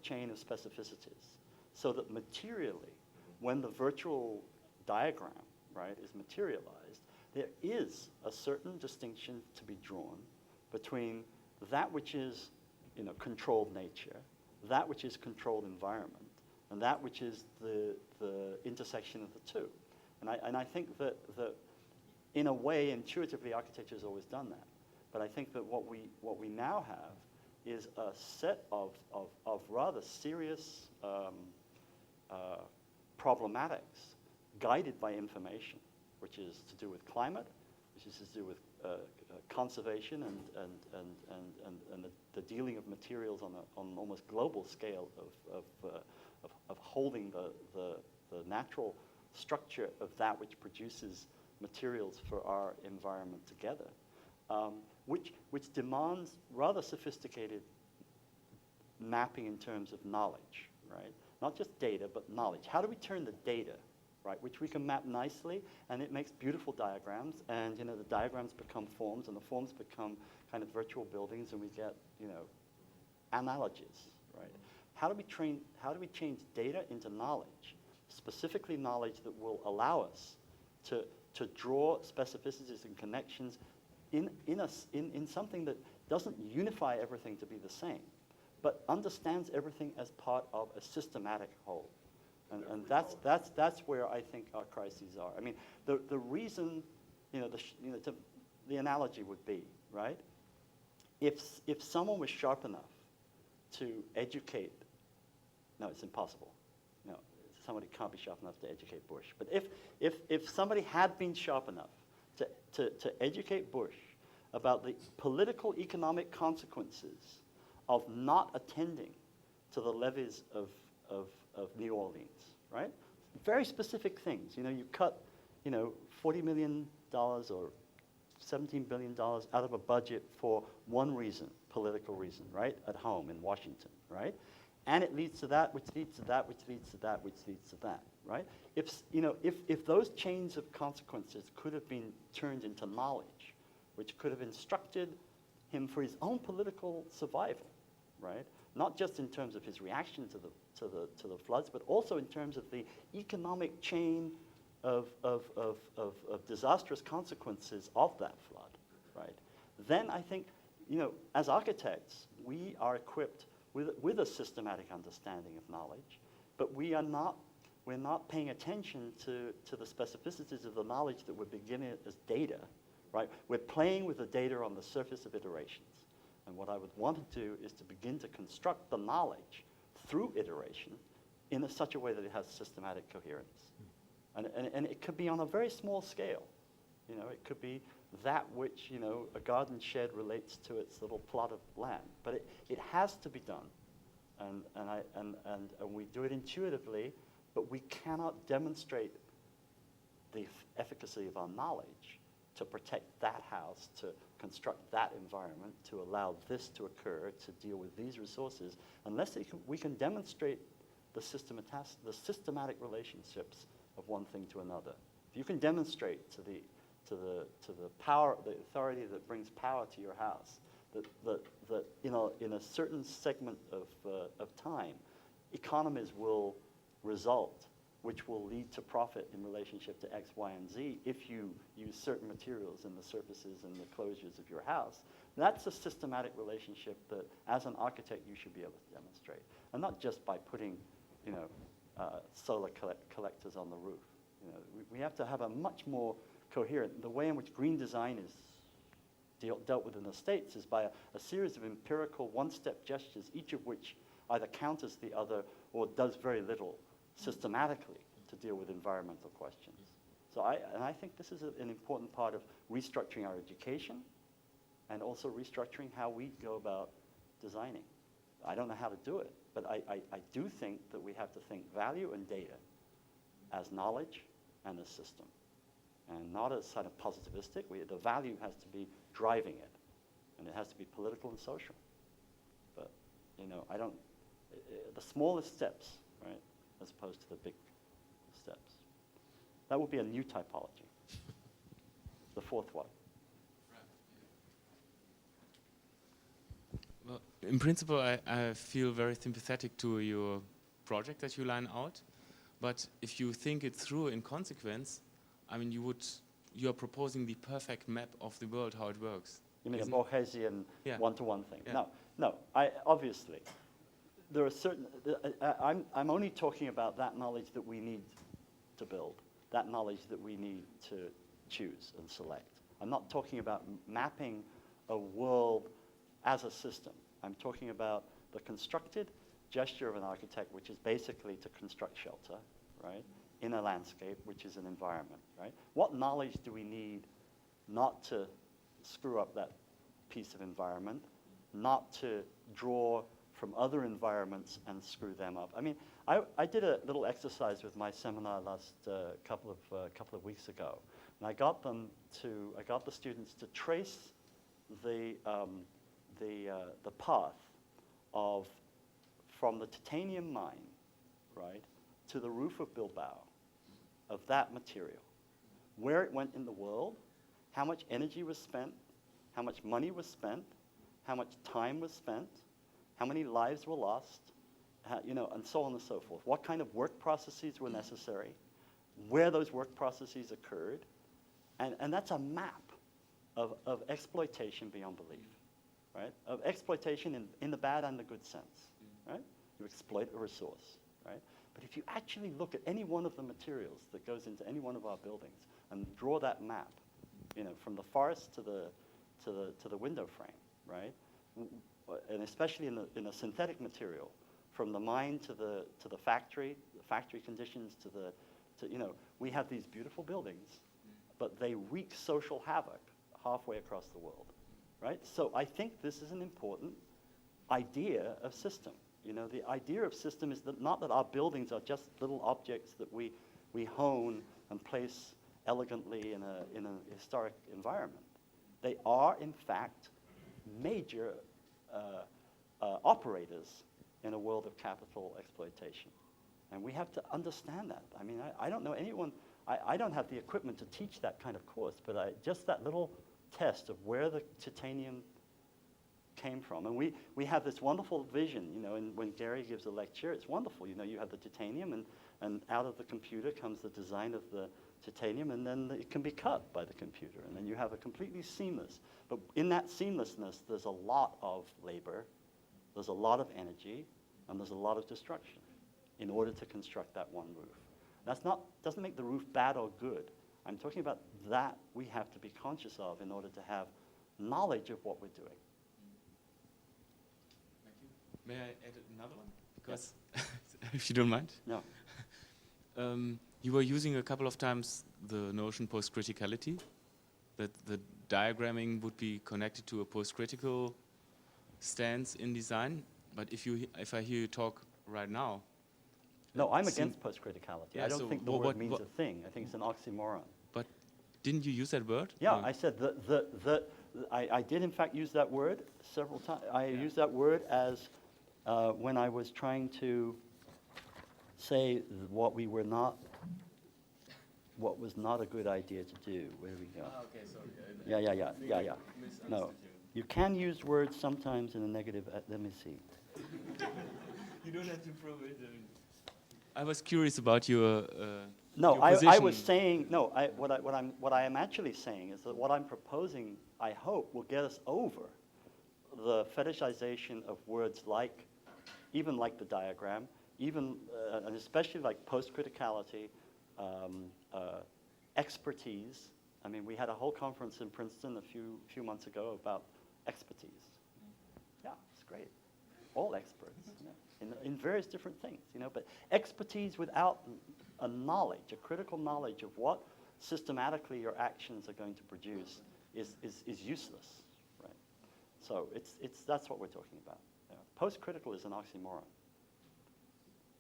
chain of specificities, so that materially, when the virtual diagram, right, is materialized, there is a certain distinction to be drawn between that which is, controlled nature, that which is controlled environment, and that which is the intersection of the two. And I think that in a way, intuitively, architecture has always done that. But I think that what we now have is a set of rather serious problematics guided by information, which is to do with climate, which is to do with conservation and the dealing of materials on an almost global scale of holding the natural structure of that which produces materials for our environment together, which demands rather sophisticated mapping in terms of knowledge, right? Not just data, but knowledge. How do we turn the data, right, which we can map nicely, and it makes beautiful diagrams, and the diagrams become forms, and the forms become kind of virtual buildings, and we get analogies, right? How do we change data into knowledge, specifically knowledge that will allow us to draw specificities and connections in something that doesn't unify everything to be the same, but understands everything as part of a systematic whole. And that's where I think our crises are. I mean, the reason, the analogy would be, right? If someone was sharp enough to educate, no, it's impossible. No, somebody can't be sharp enough to educate Bush. But if somebody had been sharp enough to educate Bush about the political economic consequences of not attending to the levees of New Orleans, right? Very specific things. You cut, $40 million or $17 billion out of a budget for one reason, political reason, right? At home in Washington, right? And it leads to that, which leads to that, which leads to that, which leads to that, right? If those chains of consequences could have been turned into knowledge, which could have instructed him for his own political survival, right? Not just in terms of his reaction to the floods, but also in terms of the economic chain of disastrous consequences of that flood, right? Then I think, as architects, we are equipped with a systematic understanding of knowledge, but we're not paying attention to the specificities of the knowledge that we're beginning as data, right? We're playing with the data on the surface of iterations. And what I would want to do is to begin to construct the knowledge through iteration in such a way that it has systematic coherence. And it could be on a very small scale. It could be that which, a garden shed relates to its little plot of land. But it has to be done. And we do it intuitively, but we cannot demonstrate the efficacy of our knowledge to protect that house, to construct that environment, to allow this to occur, to deal with these resources, unless we can demonstrate the systematic relationships of one thing to another. If you can demonstrate to the power, the authority that brings power to your house, that in a certain segment of time, economies will result, which will lead to profit in relationship to X, Y, and Z if you use certain materials in the surfaces and the closures of your house. That's a systematic relationship that, as an architect, you should be able to demonstrate. And not just by putting, solar collectors on the roof. We have to have a much more coherent, the way in which green design is dealt with in the States is by a series of empirical one-step gestures, each of which either counters the other or does very little systematically to deal with environmental questions. So I think this is an important part of restructuring our education and also restructuring how we go about designing. I don't know how to do it, but I do think that we have to think value and data as knowledge and as system, and not as kind of positivistic. The value has to be driving it, and it has to be political and social. But, the smallest steps, right, as opposed to the big steps. That would be a new typology, the fourth one.
Well, in principle, I feel very sympathetic to your project that you line out. But if you think it through in consequence, I mean, you are proposing the perfect map of the world, how it works.
You mean a Borgesian one-to-one thing?
Yeah.
No. Obviously, there are certain. I'm only talking about that knowledge that we need to build, that knowledge that we need to choose and select. I'm not talking about mapping a world as a system. I'm talking about the constructed gesture of an architect, which is basically to construct shelter, right, in a landscape, which is an environment, right? What knowledge do we need not to screw up that piece of environment, not to draw from other environments and screw them up? I mean, I did a little exercise with my seminar last couple of weeks ago, and I got the students to trace the path from the titanium mine, right, to the roof of Bilbao, of that material, where it went in the world, how much energy was spent, how much money was spent, how much time was spent, how many lives were lost, and so on and so forth. What kind of work processes were necessary, where those work processes occurred, and that's a map of exploitation beyond belief. right? Of exploitation in the bad and the good sense, right? You exploit a resource, right? But if you actually look at any one of the materials that goes into any one of our buildings and draw that map, you know, from the forest to the window frame, right? And especially in a synthetic material, from the mine to the factory conditions you know, we have these beautiful buildings, but they wreak social havoc halfway across the world, right? So I think this is an important idea of system. You know, the idea of system is that not that our buildings are just little objects that we hone and place elegantly in a historic environment. They are, in fact, major operators in a world of capital exploitation. And we have to understand that. I mean, I don't know anyone, I don't have the equipment to teach that kind of course, but just that little test of where the titanium came from. And we have this wonderful vision, you know, and when Gary gives a lecture, it's wonderful. You know, you have the titanium, and out of the computer comes the design of the titanium, and then it can be cut by the computer, and then you have a completely seamless. But in that seamlessness, there's a lot of labor, there's a lot of energy, and there's a lot of destruction in order to construct that one roof. Doesn't make the roof bad or good. I'm talking about that we have to be conscious of in order to have knowledge of what we're doing.
Thank you. May I add another one? Because, if you don't mind.
No.
You were using a couple of times the notion post-criticality, that the diagramming would be connected to a post-critical stance in design. But if I hear you talk right now,
No, I'm against post-criticality.
Yeah,
I don't
so
think the word means a thing. I think it's an oxymoron.
But didn't you use that word?
Yeah,
No.
I said I did in fact use that word several times. I used that word as when I was trying to say what was not a good idea to do. Where do we go?
Okay, sorry.
Yeah. No, you can use words sometimes in a negative. Let me see.
You don't have to prove it. I was curious about your.
No,
your
I
position.
was saying no. What I am actually saying is that what I'm proposing, I hope, will get us over the fetishization of words like, even like the diagram, even and especially like post-criticality, expertise. I mean, we had a whole conference in Princeton a few months ago about expertise. Yeah, it's great. All experts, you know, in various different things, you know. But expertise without a knowledge, a critical knowledge of what systematically your actions are going to produce is useless, right? So that's what we're talking about. You know, post-critical is an oxymoron.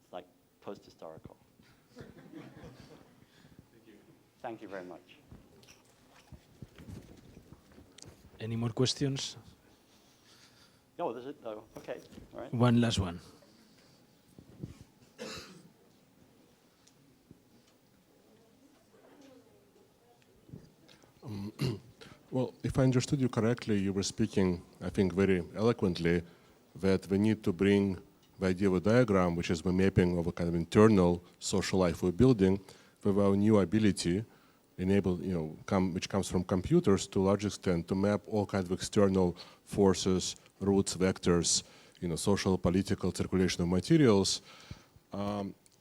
It's like post-historical. Thank you very much.
Any more questions?
No, there's it. Oh, okay. All right.
One last one.
Well, if I understood you correctly, you were speaking, I think, very eloquently that we need to bring the idea of a diagram, which is the mapping of a kind of internal social life we're building, with our new ability, which comes from computers to a large extent, to map all kinds of external forces, routes, vectors, social, political, circulation of materials.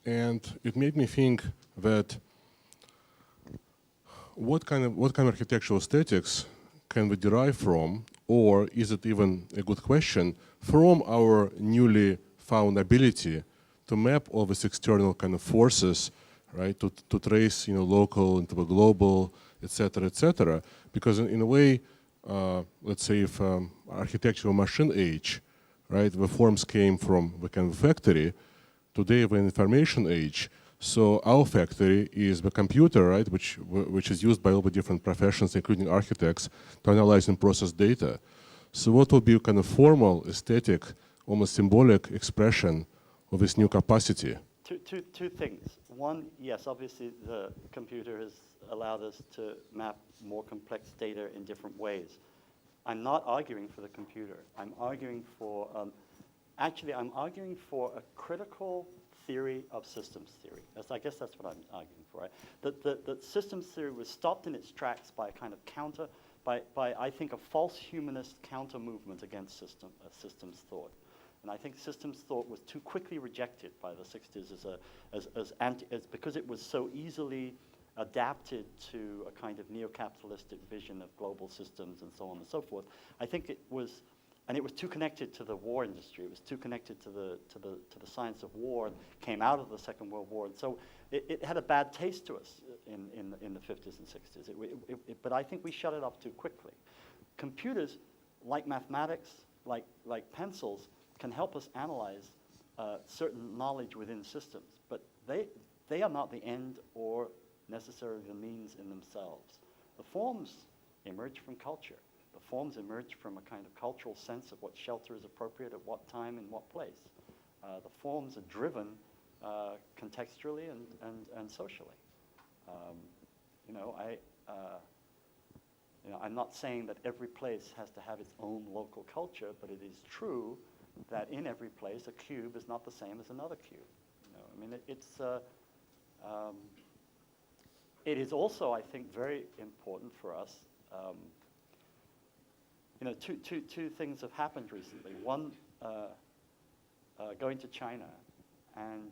And it made me think that what kind of architectural aesthetics can we derive from, or is it even a good question, from our newly found ability to map all these external kind of forces, right? To trace, local into the global, etc. Because in a way, let's say if architectural machine age, right, the forms came from the kind of factory. Today we're in information age. So our factory is the computer, right, which is used by all the different professions, including architects, to analyze and process data. So what will be a kind of formal, aesthetic, almost symbolic expression of this new capacity?
Two things. One, yes, obviously the computer has allowed us to map more complex data in different ways. I'm not arguing for the computer. I'm arguing for, I'm arguing for a critical theory of systems theory. I guess that's what I'm arguing for. Right? That systems theory was stopped in its tracks by a kind of counter by I think, a false humanist counter-movement against systems thought. And I think systems thought was too quickly rejected by the 60s as because it was so easily adapted to a kind of neo-capitalistic vision of global systems and so on and so forth. I think it was, and it was too connected to the war industry. It was too connected to the science of war, and came out of the Second World War. And so it had a bad taste to us in the 50s and 60s. But I think we shut it off too quickly. Computers, like mathematics, like pencils, can help us analyze certain knowledge within systems, but they are not the end or necessarily the means in themselves. The forms emerge from culture. The forms emerge from a kind of cultural sense of what shelter is appropriate at what time and what place. The forms are driven contextually and socially. I'm not saying that every place has to have its own local culture, but it is true that in every place a cube is not the same as another cube. It is also, I think, very important for us. Two things have happened recently. One, going to China and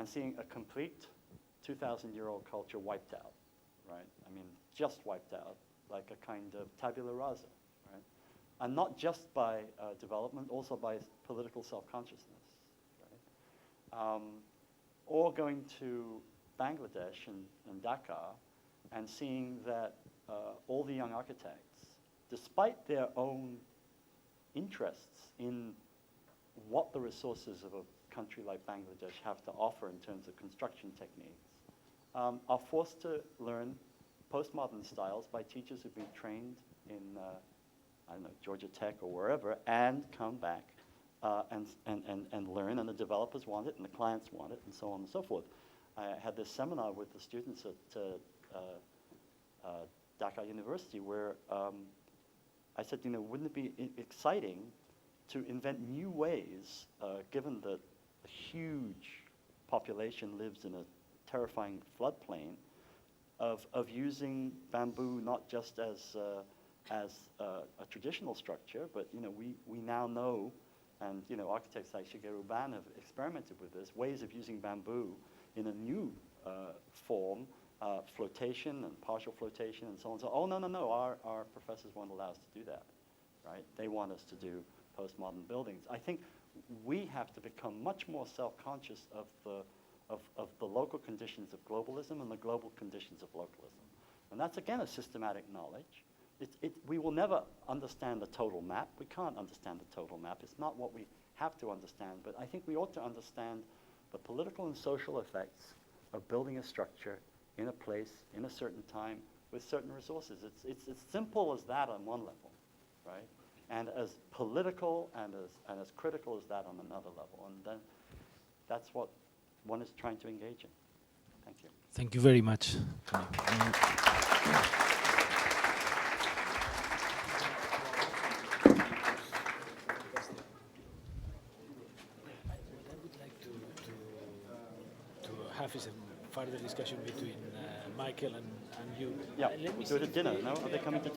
seeing a complete 2,000-year-old culture wiped out, right? Just wiped out, like a kind of tabula rasa, right? And not just by development, also by political self-consciousness, right? Or going to Bangladesh and Dhaka and seeing that all the young architects, despite their own interests in what the resources of a country like Bangladesh have to offer in terms of construction techniques, are forced to learn postmodern styles by teachers who've been trained in, Georgia Tech or wherever, and come back and learn, and the developers want it, and the clients want it, and so on and so forth. I had this seminar with the students at Dhaka University where I said, wouldn't it be exciting to invent new ways, given that a huge population lives in a terrifying floodplain, of using bamboo not just as a traditional structure, but we now know, and architects like Shigeru Ban have experimented with this, ways of using bamboo in a new form, flotation and partial flotation and so on. So, oh, no, our professors won't allow us to do that, right? They want us to do postmodern buildings. I think we have to become much more self-conscious of the local conditions of globalism and the global conditions of localism. And that's, again, a systematic knowledge. We will never understand the total map. We can't understand the total map. It's not what we have to understand. But I think we ought to understand the political and social effects of building a structure in a place, in a certain time, with certain resources. It's as simple as that on one level, right? And as political and as critical as that on another level. And then that's what one is trying to engage in. Thank you.
Thank you very much. Have is a further discussion between Michael and you.
Yeah, we'll do it at dinner, no? Are they coming to